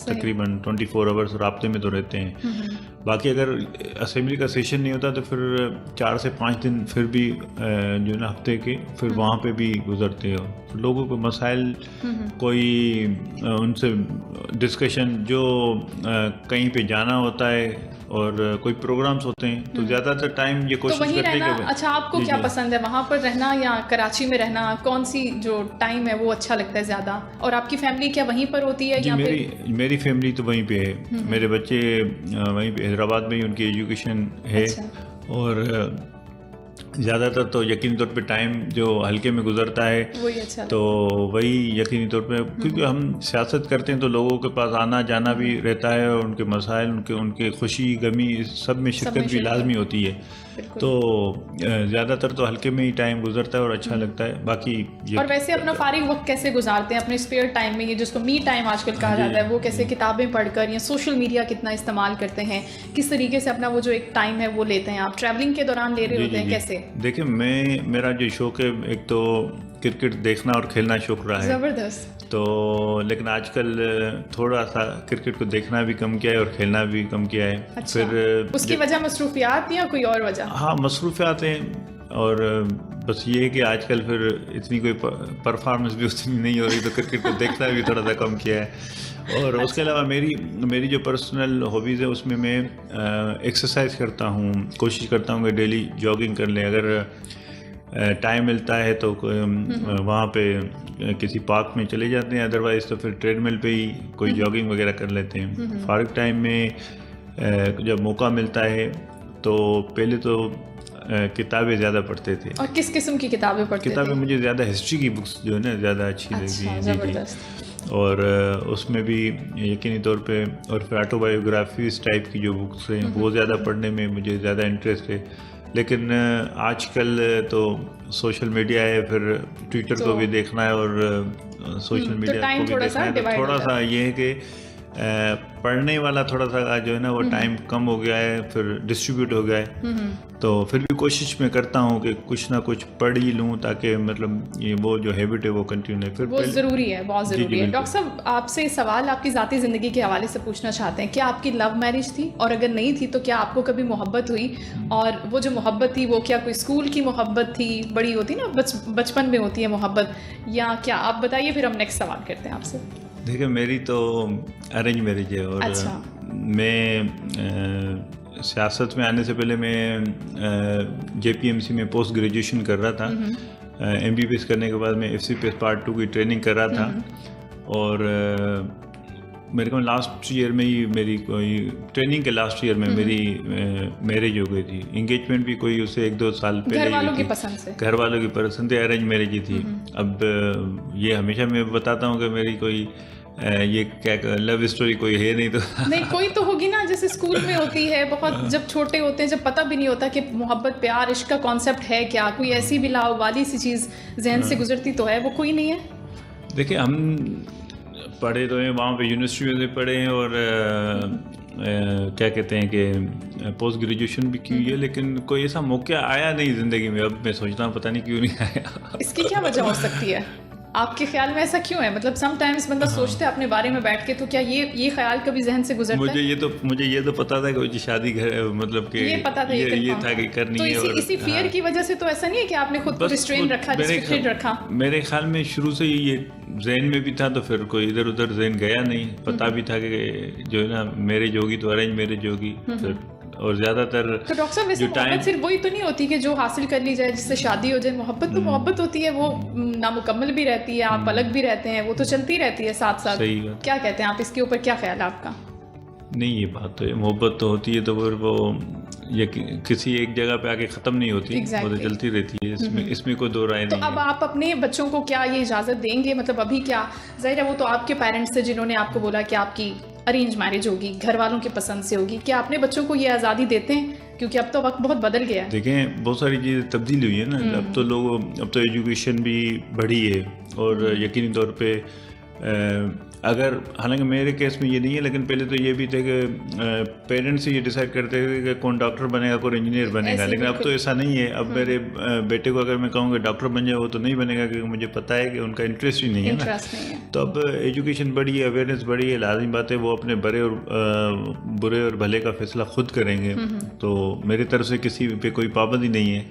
तकरीबन 24 आवर्स राब्ते में तो रहते हैं। बाकी अगर असेंबली का सेशन नहीं होता तो फिर 4 से 5 दिन फिर भी जो ना हफ्ते के फिर वहाँ पे भी गुजरते हो। लोगों को मसाइल कोई उनसे डिस्कशन जो कहीं पे जाना होता है और कोई प्रोग्राम्स होते हैं तो ज़्यादातर टाइम ये कोशिश करते हैं कि अच्छा, आपको क्या पसंद है, वहाँ पर रहना या कराची में रहना? कौन सी जो टाइम है वो अच्छा लगता है ज़्यादा? और आपकी फैमिली क्या वहीं पर होती है? जी, मेरी फैमिली तो वहीं पे है। मेरे बच्चे वहीं पे हैदराबाद में ही उनकी एजुकेशन है। अच्छा। और ज़्यादातर तो यकीनी तौर पे टाइम जो हल्के में गुजरता है वही अच्छा, तो वही यकीनी तौर पे, क्योंकि हम सियासत करते हैं तो लोगों के पास आना जाना भी रहता है, और उनके मसाइल, उनके खुशी गमी सब में शिरकत भी लाजमी होती है। तो ज़्यादातर तो हल्के में ही टाइम गुजरता है और अच्छा लगता है। बाकी और वैसे अपना फारिग वक्त कैसे गुजारते हैं अपने स्पेयर टाइम में, ये जिसको मी टाइम आजकल कहा जाता है, वो कैसे किताबें पढ़कर या सोशल मीडिया कितना इस्तेमाल करते हैं? किस तरीके से अपना वो जो एक टाइम है वो लेते हैं? आप ट्रैवलिंग के दौरान ले रहे होते हैं, कैसे? देखिए, मेरा जो शौक है, एक तो क्रिकेट देखना और खेलना शौक रहा है ज़बरदस्त। तो लेकिन आजकल थोड़ा सा क्रिकेट को देखना भी कम किया है और खेलना भी कम किया है। अच्छा, फिर उसकी वजह मसरूफियात या कोई और वजह? हाँ, मसरूफियात हैं, और बस ये है कि आजकल फिर इतनी कोई परफॉर्मेंस भी उतनी नहीं हो रही, तो क्रिकेट को देखना भी थोड़ा सा कम किया है। और उसके अलावा मेरी जो पर्सनल हॉबीज़ है उसमें मैं एक्सरसाइज करता हूँ, कोशिश करता हूँ कि डेली जॉगिंग कर लें। अगर टाइम मिलता है तो वहाँ पे किसी पार्क में चले जाते हैं, अदरवाइज़ तो फिर ट्रेडमिल पे ही कोई जॉगिंग वगैरह कर लेते हैं। फारिग टाइम में जब मौका मिलता है तो पहले तो किताबें ज़्यादा पढ़ते थे। और किस किस्म की किताबें पढ़ते थे? किताबें मुझे ज़्यादा हिस्ट्री की बुक्स जो है ना ज़्यादा अच्छी लगती हैं। ज़बरदस्त। और उसमें भी यकीनी तौर पे, और फिर ऑटोबायोग्राफीज टाइप की जो बुक्स हैं वो ज़्यादा पढ़ने में मुझे ज़्यादा इंटरेस्ट है। लेकिन आजकल तो सोशल मीडिया है, फिर ट्विटर को भी देखना है और सोशल मीडिया को भी देखना है, तो थोड़ा सा ये है कि पढ़ने वाला थोड़ा सा जो है ना वो टाइम कम हो गया है, फिर डिस्ट्रीब्यूट हो गया है। तो फिर भी कोशिश मैं करता हूँ कि कुछ ना कुछ पढ़ ही लूँ, ताकि मतलब ये वो जो हैबिट है वो कंटिन्यू है। फिर वो ज़रूरी है, बहुत ज़रूरी है। डॉक्टर साहब, आपसे सवाल आपकी ज़ाती ज़िंदगी के हवाले से पूछना चाहते हैं, क्या आपकी लव मैरिज थी? और अगर नहीं थी तो क्या आपको कभी मोहब्बत हुई? और वो जो मोहब्बत थी वो क्या कोई स्कूल की मोहब्बत थी, बड़ी होती ना बचपन में होती है मोहब्बत, या क्या? आप बताइए, फिर हम नेक्स्ट सवाल करते हैं आपसे। देखिए, मेरी तो अरेंज मैरिज है, और अच्छा। मैं सियासत में आने से पहले मैं JPMC में पोस्ट ग्रेजुएशन कर रहा था। MBBS करने के बाद मैं FCPS पार्ट 2 की ट्रेनिंग कर रहा था, और मेरे को लास्ट ईयर में ही मेरी कोई ट्रेनिंग के लास्ट ईयर में मेरी मैरिज हो गई थी। इंगेजमेंट भी कोई उससे 1-2 साल पहले घर वालों की पसंद से? घर वालों की पसंद से अरेंज मैरिज ही थी। अब ये हमेशा मैं बताता हूँ कि मेरी कोई ये क्या लव स्टोरी कोई है नहीं, तो नहीं, कोई तो होगी ना, जैसे स्कूल में होती है, बहुत जब छोटे होते हैं, जब पता भी नहीं होता कि मोहब्बत, प्यार, इश्क का कॉन्सेप्ट है क्या, कोई ऐसी भी लाओ वाली सी चीज़ जहन से गुजरती तो है, वो कोई नहीं है? देखिए, हम पढ़े तो हैं वहाँ पे, यूनिवर्सिटी में पढ़े हैं, और क्या कहते हैं कि पोस्ट ग्रेजुएशन भी की हुई है, लेकिन कोई ऐसा मौका आया नहीं ज़िंदगी में। अब मैं सोचता हूँ पता नहीं क्यों नहीं आया। इसकी क्या वजह हो सकती है आपके ख्याल में? ऐसा क्यों है? मतलब समटाइम्स बंदा सोचता है अपने बारे में बैठ के, तो क्या ये ख्याल कभी जहन से गुजरता है? मुझे ये तो पता था कि शादी मतलब कि ये पता था, ये था कि करनी तो है। और इसी फियर की वजह से तो ऐसा नहीं है कि आपने खुद को रिस्ट्रेन रखा, रिस्ट्रिक्टेड रखा? मेरे ख्याल में शुरू से ही ये जहन में भी था, तो फिर कोई इधर उधर जहन गया नहीं। पता भी था कि जो है ना मैरिज होगी तो अरेंज मैरिज होगी, फिर और ज़्यादातर तो डॉक्टर साहब वैसे मोहब्बत सिर्फ वही तो नहीं होती कि जो हासिल कर ली जाए, जिससे शादी हो जाए। मोहब्बत तो मोहब्बत होती है, वो नामुकम्मल भी रहती है, आप अलग भी रहते हैं, वो तो चलती रहती है साथ साथ। क्या कहते हैं आप, इसके ऊपर क्या ख्याल है आपका? नहीं, ये बात तो है, मोहब्बत तो होती है तो फिर वो ये किसी एक जगह पे आके ख़त्म नहीं होती, वो तो चलती रहती है, इसमें कोई दो राय नहीं है। तो अब आप अपने बच्चों को क्या ये इजाज़त देंगे, मतलब अभी क्या, जाहिर है वो तो आपके पेरेंट्स थे जिन्होंने आपको बोला कि आपकी अरेंज मैरिज होगी, घर वालों की पसंद से होगी, क्या अपने बच्चों को ये आज़ादी देते हैं? क्योंकि अब तो वक्त बहुत बदल गया है। देखें, बहुत सारी चीज़ें तब्दील हुई है ना, अब तो एजुकेशन भी बढ़ी है और यकीनी तौर पे अगर, हालांकि मेरे केस में ये नहीं है, लेकिन पहले तो ये भी थे कि पेरेंट्स ये डिसाइड करते थे कि कौन डॉक्टर बनेगा, कौन इंजीनियर बनेगा, लेकिन अब तो ऐसा नहीं है। अब मेरे बेटे को अगर मैं कहूँगा डॉक्टर बन जाए, वो तो नहीं बनेगा, क्योंकि मुझे पता है कि उनका इंटरेस्ट ही नहीं है ना। तो अब एजुकेशन बढ़ी है, अवेयरनेस बढ़ी है, लाजिम बात है वो अपने बुरे और भले का फैसला खुद करेंगे। तो मेरी तरफ से किसी पे कोई पाबंदी नहीं है,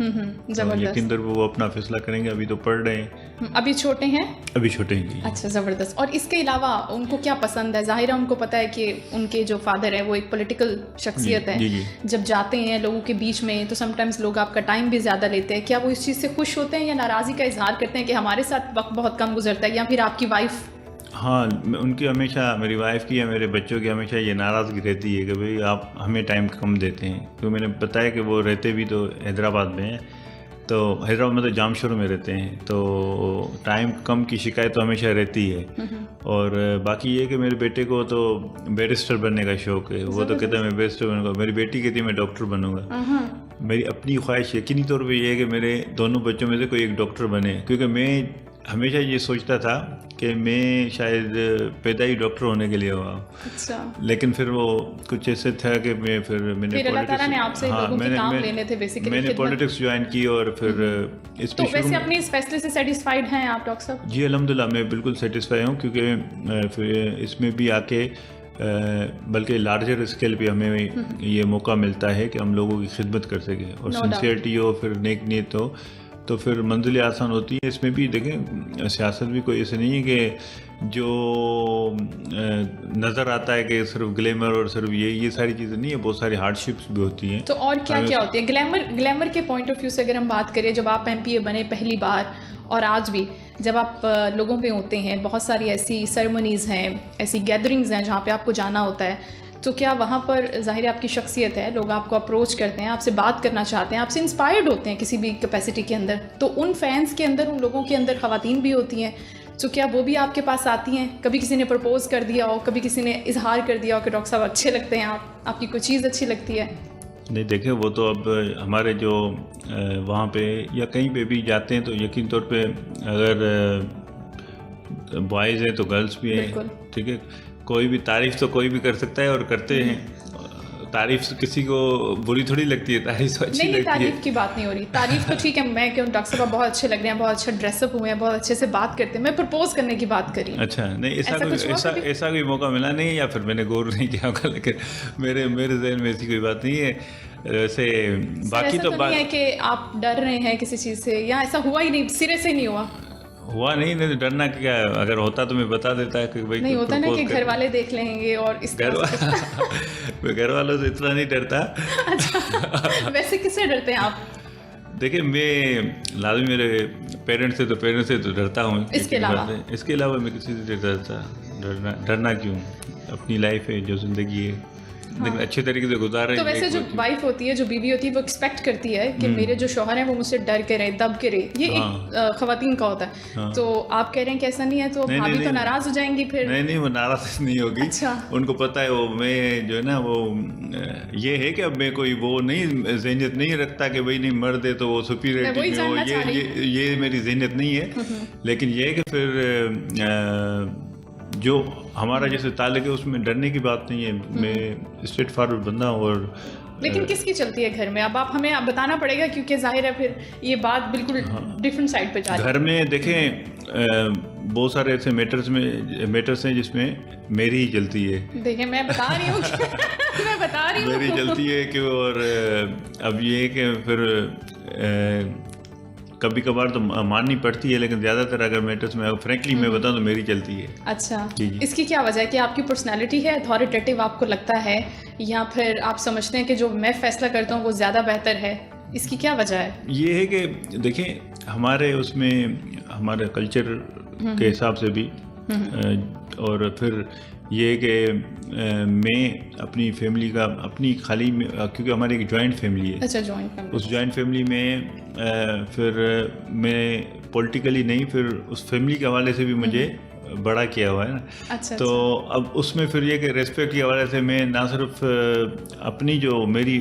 यकीन तौर पर वो अपना फैसला करेंगे। अभी तो पढ़ रहे हैं, अभी छोटे हैं, अभी छोटे हैं। अच्छा, ज़बरदस्त। और इसके अलावा उनको क्या पसंद है? ज़ाहिर है उनको पता है कि उनके जो फादर है वो एक पॉलिटिकल शख्सियत है। जब जाते हैं लोगों के बीच में तो समटाइम्स लोग आपका टाइम भी ज़्यादा लेते हैं, क्या वो इस चीज़ से खुश होते हैं या नाराज़गी का इजहार करते हैं कि हमारे साथ वक्त बहुत कम गुजरता है? या फिर आपकी वाइफ? हाँ, उनकी हमेशा, मेरी वाइफ की या मेरे बच्चों की हमेशा ये नाराज़गी रहती है कि भाई आप हमें टाइम कम देते हैं। तो मैंने बताया कि वो रहते भी तो हैदराबाद में हैं, तो हैदराबाद में तो जामशोर में रहते हैं, तो टाइम कम की शिकायत तो हमेशा रहती है। और बाकी ये कि मेरे बेटे को तो बैरिस्टर बनने का शौक़ है, वो तो कहता है मैं बैरिस्टर बनूंगा। मेरी बेटी कहती है मैं डॉक्टर बनूंगा। मेरी अपनी ख्वाहिश यकीनी तौर पे ये है कि मेरे दोनों बच्चों में से कोई एक डॉक्टर बने, क्योंकि मैं हमेशा ये सोचता था कि मैं शायद पैदा ही डॉक्टर होने के लिए हुआ। अच्छा। लेकिन फिर वो कुछ ऐसे था कि मैंने अल्लाह ताला ने आपसे लोगों के काम लेने थे बेसिकली। मैंने पॉलिटिक्स ज्वाइन की और फिर इसमें तो वैसे अपने इस फैसले से सेटिस्फाइड हैं आप डॉक्टर साहब? जी अल्हम्दुलिल्लाह, मैं बिल्कुल सेटिस्फाई हूँ, क्योंकि फिर इसमें भी आके बल्कि लार्जर स्केल पे हमें ये मौका मिलता है कि हम लोगों की खिदमत कर सकें और सिंसियरिटी हो, फिर नेक नीयत हो, तो फिर मंजिलें आसान होती हैं। इसमें भी देखें, सियासत भी कोई ऐसे नहीं है कि जो नज़र आता है कि सिर्फ ग्लैमर और सिर्फ ये सारी चीज़ें नहीं है, बहुत सारी हार्डशिप्स भी होती हैं। तो और क्या क्या होती है? ग्लैमर के पॉइंट ऑफ व्यू से अगर हम बात करें, जब आप MPA बने पहली बार और आज भी जब आप लोगों पे होते हैं, बहुत सारी ऐसी सेरेमनीज़ हैं, ऐसी गैदरिंग्स हैं जहाँ पे आपको जाना होता है, तो क्या वहाँ पर ज़ाहिर आपकी शख्सियत है, लोग आपको अप्रोच करते हैं, आपसे बात करना चाहते हैं, आपसे इंस्पायर्ड होते हैं किसी भी कैपेसिटी के अंदर, तो उन फैंस के अंदर, उन लोगों के अंदर ख़वातीन भी होती हैं, तो क्या वो भी आपके पास आती हैं? कभी किसी ने प्रपोज़ कर दिया हो, कभी किसी ने इजहार कर दिया हो कि डॉक्टर साहब अच्छे लगते हैं आप, आपकी कोई चीज़ अच्छी लगती है? नहीं, देखें, वो तो अब हमारे जो वहाँ पे या कहीं पे भी जाते हैं तो यकीन तौर पे अगर बॉयज़ हैं तो गर्ल्स भी हैं, ठीक है। कोई भी तारीफ़ तो कोई भी कर सकता है और करते हैं। तारीफ़ किसी को बुरी थोड़ी लगती है, तारीफ़ तो अच्छी लगती है। नहीं, तारीफ़ की बात नहीं हो रही, तारीफ़ तो ठीक है, मैं क्यों, डॉक्टर साहब बहुत अच्छे लग रहे हैं, बहुत अच्छा ड्रेसअप हुए हैं, बहुत अच्छे से बात करते हैं, मैं प्रपोज करने की बात करी। अच्छा, नहीं, ऐसा कोई मौका मिला नहीं, या फिर मैंने गौर नहीं किया होगा, लेकिन मेरे जहन में ऐसी कोई बात नहीं है। वैसे बाकी तो नहीं है कि आप डर रहे हैं किसी चीज़ से, या ऐसा हुआ ही नहीं, सिरे से नहीं हुआ नहीं, डरना क्या, अगर होता तो मैं बता देता कि भाई नहीं होता ना कि घर वाले देख लेंगे और इस मैं घर वालों से इतना नहीं डरता। अच्छा, वैसे किससे डरते हैं आप? देखिए, मैं लाजमी मेरे पेरेंट्स से तो डरता हूँ। इसके अलावा मैं किसी से डरता, डरना क्यों, अपनी लाइफ है, जो ज़िंदगी है, लेकिन अच्छे तरीके से गुजार रहे हैं। तो वैसे जो वाइफ होती है, जो बीवी होती है, वो एक्सपेक्ट करती है कि मेरे जो शौहर हैं वो मुझसे डर के रहे, दब के रहे, ये एक खवातीन का होता है। तो आप कह रहे हैं कि ऐसा नहीं है, तो भाभी तो नाराज़ हो जाएंगी फिर? नहीं, वो नाराज़ नहीं होगी। अच्छा। उनको पता है, वो मैं जो है ना, वो ये है कि अब मैं कोई वो नहीं ज़हनियत नहीं रखता कि भाई नहीं मर्द है तो वो सुपीरियरिटी में हो, ये मेरी ज़हनियत नहीं है। लेकिन ये है कि फिर जो हमारा जैसे ताल्लुक है उसमें डरने की बात नहीं है, मैं स्ट्रेट फॉरवर्ड बंदा हूँ। और लेकिन किसकी चलती है घर में? अब आप हमें बताना पड़ेगा, क्योंकि जाहिर है फिर ये बात बिल्कुल डिफरेंट साइड पे जा रही है। घर में देखें, बहुत सारे ऐसे मैटर्स हैं जिसमें मेरी ही चलती है। देखिए, मैं बता रही हूँ मेरी चलती है कि, और अब ये है कि फिर कभी कभार तो माननी पड़ती है, लेकिन ज़्यादातर अगर मैटर्स में फ्रेंकली मैं बताऊँ तो मेरी चलती है। अच्छा जी जी। इसकी क्या वजह है कि आपकी पर्सनैलिटी है अथॉरिटेटिव आपको लगता है, या फिर आप समझते हैं कि जो मैं फैसला करता हूँ वो ज़्यादा बेहतर है? इसकी क्या वजह है? ये है कि देखिए हमारे उसमें हमारे कल्चर के हिसाब से भी और फिर ये है कि मैं अपनी फैमिली का अपनी खाली क्योंकि हमारी एक जॉइंट फैमिली है। अच्छा जॉइंट फैमिली। उस जॉइंट फैमिली में फिर मैं पॉलिटिकली नहीं, फिर उस फैमिली के हवाले से भी मुझे बड़ा किया हुआ है ना। अच्छा तो अब उसमें फिर ये कि रेस्पेक्ट के हवाले से मैं ना सिर्फ अपनी जो मेरी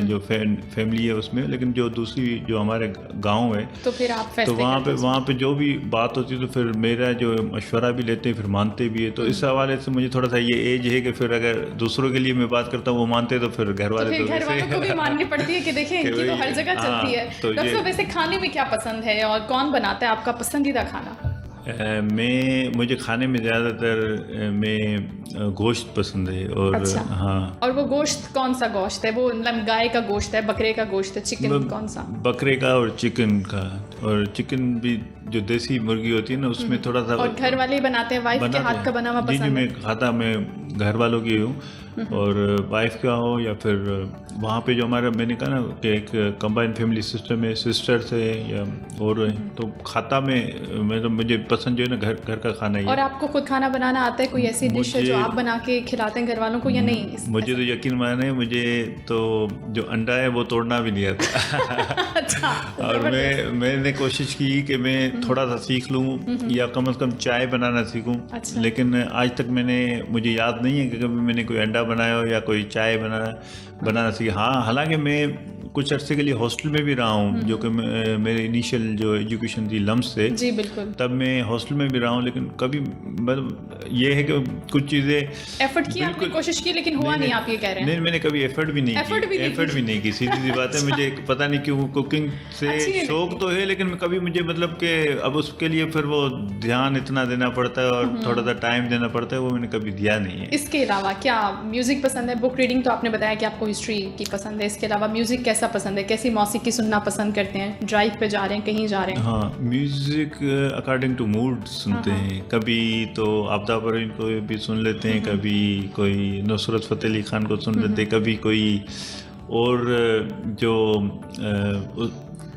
जो फैमिली है उसमें, लेकिन जो दूसरी जो हमारे गांव है तो फिर आप तो वहाँ पे जो भी बात होती है तो फिर मेरा जो मशवरा भी लेते हैं, फिर मानते भी है। तो इस हवाले से मुझे थोड़ा सा ये एज है कि फिर अगर दूसरों के लिए मैं बात करता हूँ वो मानते हैं तो फिर घर वाले तो घर वालों को भी माननी पड़ती है कि देखिए इनकी तो हर जगह चलती है। तो डॉक्टर साहब वैसे खाने में क्या पसंद है और कौन बनाता है आपका पसंदीदा खाना? मुझे खाने में ज़्यादातर में गोश्त पसंद है। और अच्छा। हाँ। और वो गोश्त कौन सा गोश्त है? वो मतलब गाय का गोश्त है, बकरे का गोश्त है, चिकन कौन सा? बकरे का और चिकन का। और चिकन भी जो देसी मुर्गी होती है ना उसमें थोड़ा सा। और घर वाले ही बनाते हैं? वाइफ के हाथ का बना हुआ पसंद है? जी मैं खाता मैं घर वालों की हूँ, और वाइफ का हो या फिर वहाँ पे जो हमारा मैंने कहा ना कि एक कंबाइंड फैमिली सिस्टम है, सिस्टर्स है या और तो खाता में मतलब मुझे पसंद जो है ना घर का खाना ही है। और आपको खुद खाना बनाना आता है? कोई ऐसी डिश है जो आप बना के खिलाते हैं घर वालों को या नहीं? मुझे तो यकीन माने मुझे तो जो अंडा है वो तोड़ना भी नहीं आता। अच्छा। और मैंने कोशिश की कि मैं थोड़ा सा सीख लूँ या कम से कम चाय बनाना सीखूँ। अच्छा। लेकिन आज तक मुझे याद नहीं है कि कभी मैंने कोई अंडा बनाया हो या कोई चाय बनाना सीखा। हाँ, हालांकि मैं कुछ अरसे के लिए हॉस्टल में भी रहा हूँ, जो कि मेरे इनिशियल जो एजुकेशन थी लम्स से। जी बिल्कुल। तब मैं हॉस्टल में भी रहा हूँ, लेकिन कभी मतलब ये है कि कुछ चीज़ें एफर्ट की आपने कोशिश की लेकिन हुआ नहीं, आप ये कह रहे हैं? नहीं, मैंने कभी एफर्ट भी नहीं की। सीधी सी बात है। मुझे पता नहीं क्यों कुकिंग से शौक तो है, लेकिन कभी मुझे मतलब कि अब उसके लिए फिर वो ध्यान इतना देना पड़ता है और थोड़ा सा टाइम देना पड़ता है, वो मैंने कभी दिया नहीं है। इसके अलावा क्या म्यूजिक पसंद है? बुक रीडिंग तो आपने बताया कि आपको हिस्ट्री की पसंद है, इसके अलावा म्यूजिक कैसा पसंद है? कैसी मौसीकी सुनना पसंद करते हैं? ड्राइव पे जा रहे हैं, कहीं जा रहे हैं? हाँ, म्यूजिक अकॉर्डिंग टू मूड सुनते हैं। कभी तो आपदा परवीन को भी सुन लेते हैं, कभी कोई नुसरत फतेह अली खान को सुन लेते हैं, कभी कोई और जो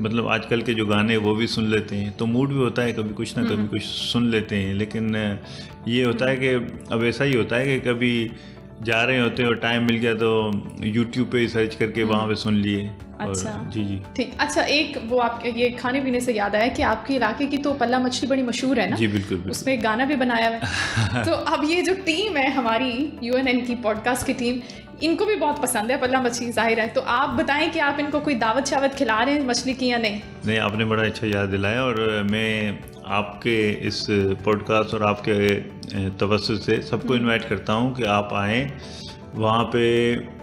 मतलब आजकल के जो गाने वो भी सुन लेते हैं। तो मूड भी होता है, कभी कुछ ना कभी कुछ सुन लेते हैं। लेकिन ये होता है कि अब ऐसा ही होता है कि कभी जा रहे होते हैं और टाइम मिल गया तो यूट्यूब पे ही सर्च करके वहाँ पे सुन लिए। अच्छा जी जी ठीक। अच्छा, एक वो आपके ये खाने पीने से याद आया कि आपके इलाके की तो पल्ला मछली बड़ी मशहूर है ना? जी बिल्कुल, बिल्कुल। उसमें एक गाना भी बनाया हुआ है। तो अब ये जो टीम है हमारी UNN की पॉडकास्ट की टीम, इनको भी बहुत पसंद है पल्ला मछली, जाहिर है। तो आप बताएं कि आप इनको कोई दावत शावत खिला रहे हैं मछली की या नहीं? नहीं, आपने बड़ा अच्छा याद दिलाया। और मैं आपके इस पॉडकास्ट और आपके तवज्जुह से सबको इनवाइट करता हूँ कि आप आएँ वहाँ पे।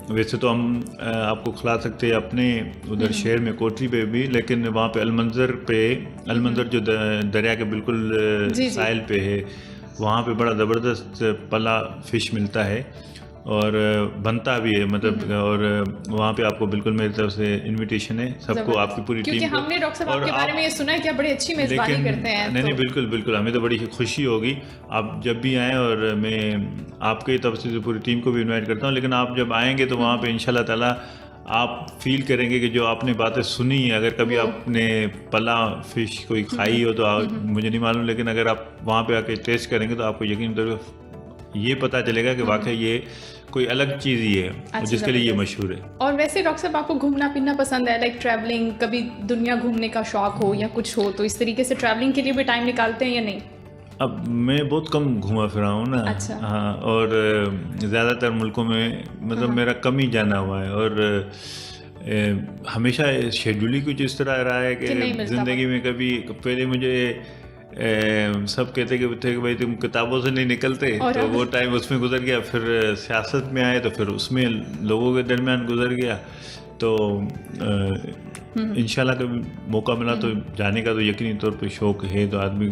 वैसे तो हम आपको खिला सकते हैं अपने उधर शहर में कोटरी पे भी, लेकिन वहाँ पे अलमंजर जो दरिया के बिल्कुल साहिल पे है, वहाँ पे बड़ा ज़बरदस्त पला फ़िश मिलता है और बनता भी है मतलब। और वहाँ पे आपको बिल्कुल मेरी तरफ से इनविटेशन है सबको, आपकी पूरी टीम को। क्योंकि हमने डॉक्टर साहब आपके बारे में ये सुना है कि आप बड़ी अच्छी मेज़बानी करते हैं। नहीं, बिल्कुल बिल्कुल, हमें तो बड़ी खुशी होगी आप जब भी आएँ, और मैं आपके तरफ से पूरी टीम को भी इन्वाइट करता हूँ। लेकिन आप जब आएँगे तो वहाँ पर इंशाल्लाह ताला आप फील करेंगे कि जो आपने बातें सुनी, अगर कभी आपने पला फ़िश कोई खाई हो तो मुझे नहीं मालूम, लेकिन अगर आप वहाँ पे आके टेस्ट करेंगे तो आपको यकीन ये पता चलेगा कि वाकई ये कोई अलग चीज़ ही है जिसके लिए ये मशहूर है। और वैसे डॉक्टर साहब आपको घूमना फिरना पसंद है, लाइक ट्रैवलिंग, कभी दुनिया घूमने का शौक हो या कुछ हो, तो इस तरीके से ट्रैवलिंग के लिए भी टाइम निकालते हैं या नहीं? अब मैं बहुत कम घूमा फिरा हूँ ना। अच्छा। हाँ, और ज़्यादातर मुल्कों में मतलब मेरा कम ही जाना हुआ है। और हमेशा शेड्यूल ही कुछ इस तरह रहा है कि ज़िंदगी में कभी पहले मुझे सब कहते कि भाई तुम किताबों से नहीं निकलते, तो वो टाइम उसमें गुजर गया। फिर सियासत में आए तो फिर उसमें लोगों के दरमियान गुजर गया। तो इंशाल्लाह कभी मौका मिला तो जाने का तो यकीनी तौर पे शौक है, तो आदमी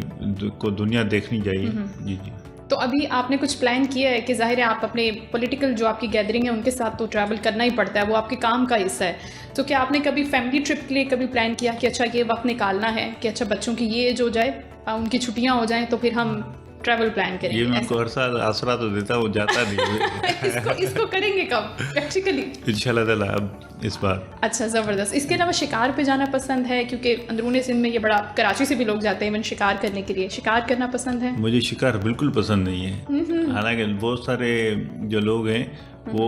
को दुनिया देखनी चाहिए। जी जी। तो अभी आपने कुछ प्लान किया है कि जाहिर है आप अपने पॉलिटिकल जो आपकी गैदरिंग है उनके साथ तो ट्रैवल करना ही पड़ता है, वो आपके काम का हिस्सा है, तो क्या आपने कभी फैमिली ट्रिप के लिए कभी प्लान किया कि अच्छा ये वक्त निकालना है कि अच्छा बच्चों की ये एज हो जाए, उनकी छुट्टियां हो जाएं तो फिर हम ट्रैवल प्लान करेंगे? ये मैं उनको हर साल आसरा तो देता हूँ, जाता नहीं। इसको करेंगे कब प्रैक्टिकली? इंशाल्लाह ताला अब इस बार। अच्छा, ज़बरदस्त। इसके अलावा शिकार पे जाना पसंद है? क्योंकि अंदरूनी सिंध में ये बड़ा, कराची से भी लोग जाते हैं इवन शिकार करने के लिए, शिकार करना पसंद है? मुझे शिकार बिल्कुल पसंद नहीं है। हालांकि बहुत सारे जो लोग हैं वो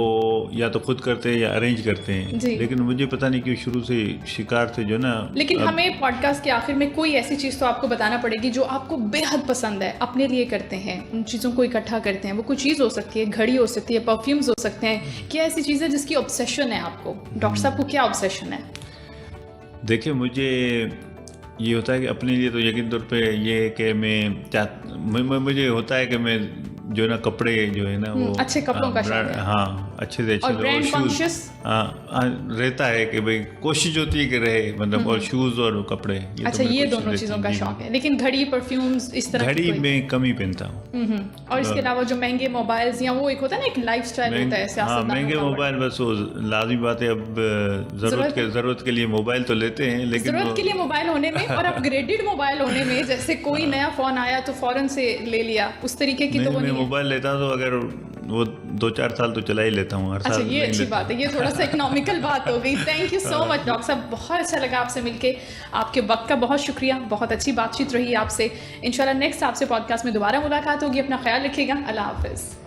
या तो खुद करते हैं या अरेंज करते हैं, लेकिन मुझे पता नहीं क्यों शुरू से शिकार से जो ना। लेकिन हमें पॉडकास्ट के आखिर में कोई ऐसी चीज़ तो आपको बताना पड़ेगी जो आपको बेहद पसंद है, अपने लिए करते हैं, उन चीज़ों को इकट्ठा करते हैं। वो कोई चीज़ हो सकती है, घड़ी हो सकती है, परफ्यूम्स हो सकते हैं, क्या ऐसी चीज़ है जिसकी ऑब्सेशन है आपको? डॉक्टर साहब को क्या ऑब्सेशन है? देखिए, मुझे ये होता है कि अपने लिए तो यकीन तौर पे ये है कि मुझे होता है कि मैं जो ना कपड़े जो है ना वो अच्छे कपड़ों का शौक है। हाँ, अच्छे से अच्छे और ब्रांड कॉन्शियस रहता है कि भाई कोशिश होती है कि रहे, मतलब और शूज और कपड़े। अच्छा, ये दोनों चीज़ों का शौक है। लेकिन घड़ी, परफ्यूम्स, इस तरह घड़ी में कम ही पहनता हूँ। और इसके अलावा जो महंगे मोबाइल्स या वो एक होता है ना, एक लाइफस्टाइल होता है सियासतदानों का। महंगे मोबाइल बस वो लाजमी बात है, अब जरूरत के लिए मोबाइल तो लेते हैं, लेकिन जरूरत के लिए मोबाइल होने में और अपग्रेडेड मोबाइल होने में, जैसे कोई नया फोन आया तो फौरन से ले लिया, उस तरीके की तो वो नहीं है। मोबाइल लेता हूँ तो अगर वो 2-4 साल तो चला ही लेता हूँ हर साल। अच्छा, ये अच्छी बात है, ये थोड़ा सा इकोनॉमिकल बात हो गई। Thank you so much doctor साहब, बहुत अच्छा लगा आपसे मिलके, आपके वक्त का बहुत शुक्रिया, बहुत अच्छी बातचीत रही आपसे। इंशाल्लाह नेक्स्ट आपसे पॉडकास्ट में दोबारा मुलाकात होगी। अपना ख्याल रखिएगा। अल्लाह हाफिज़।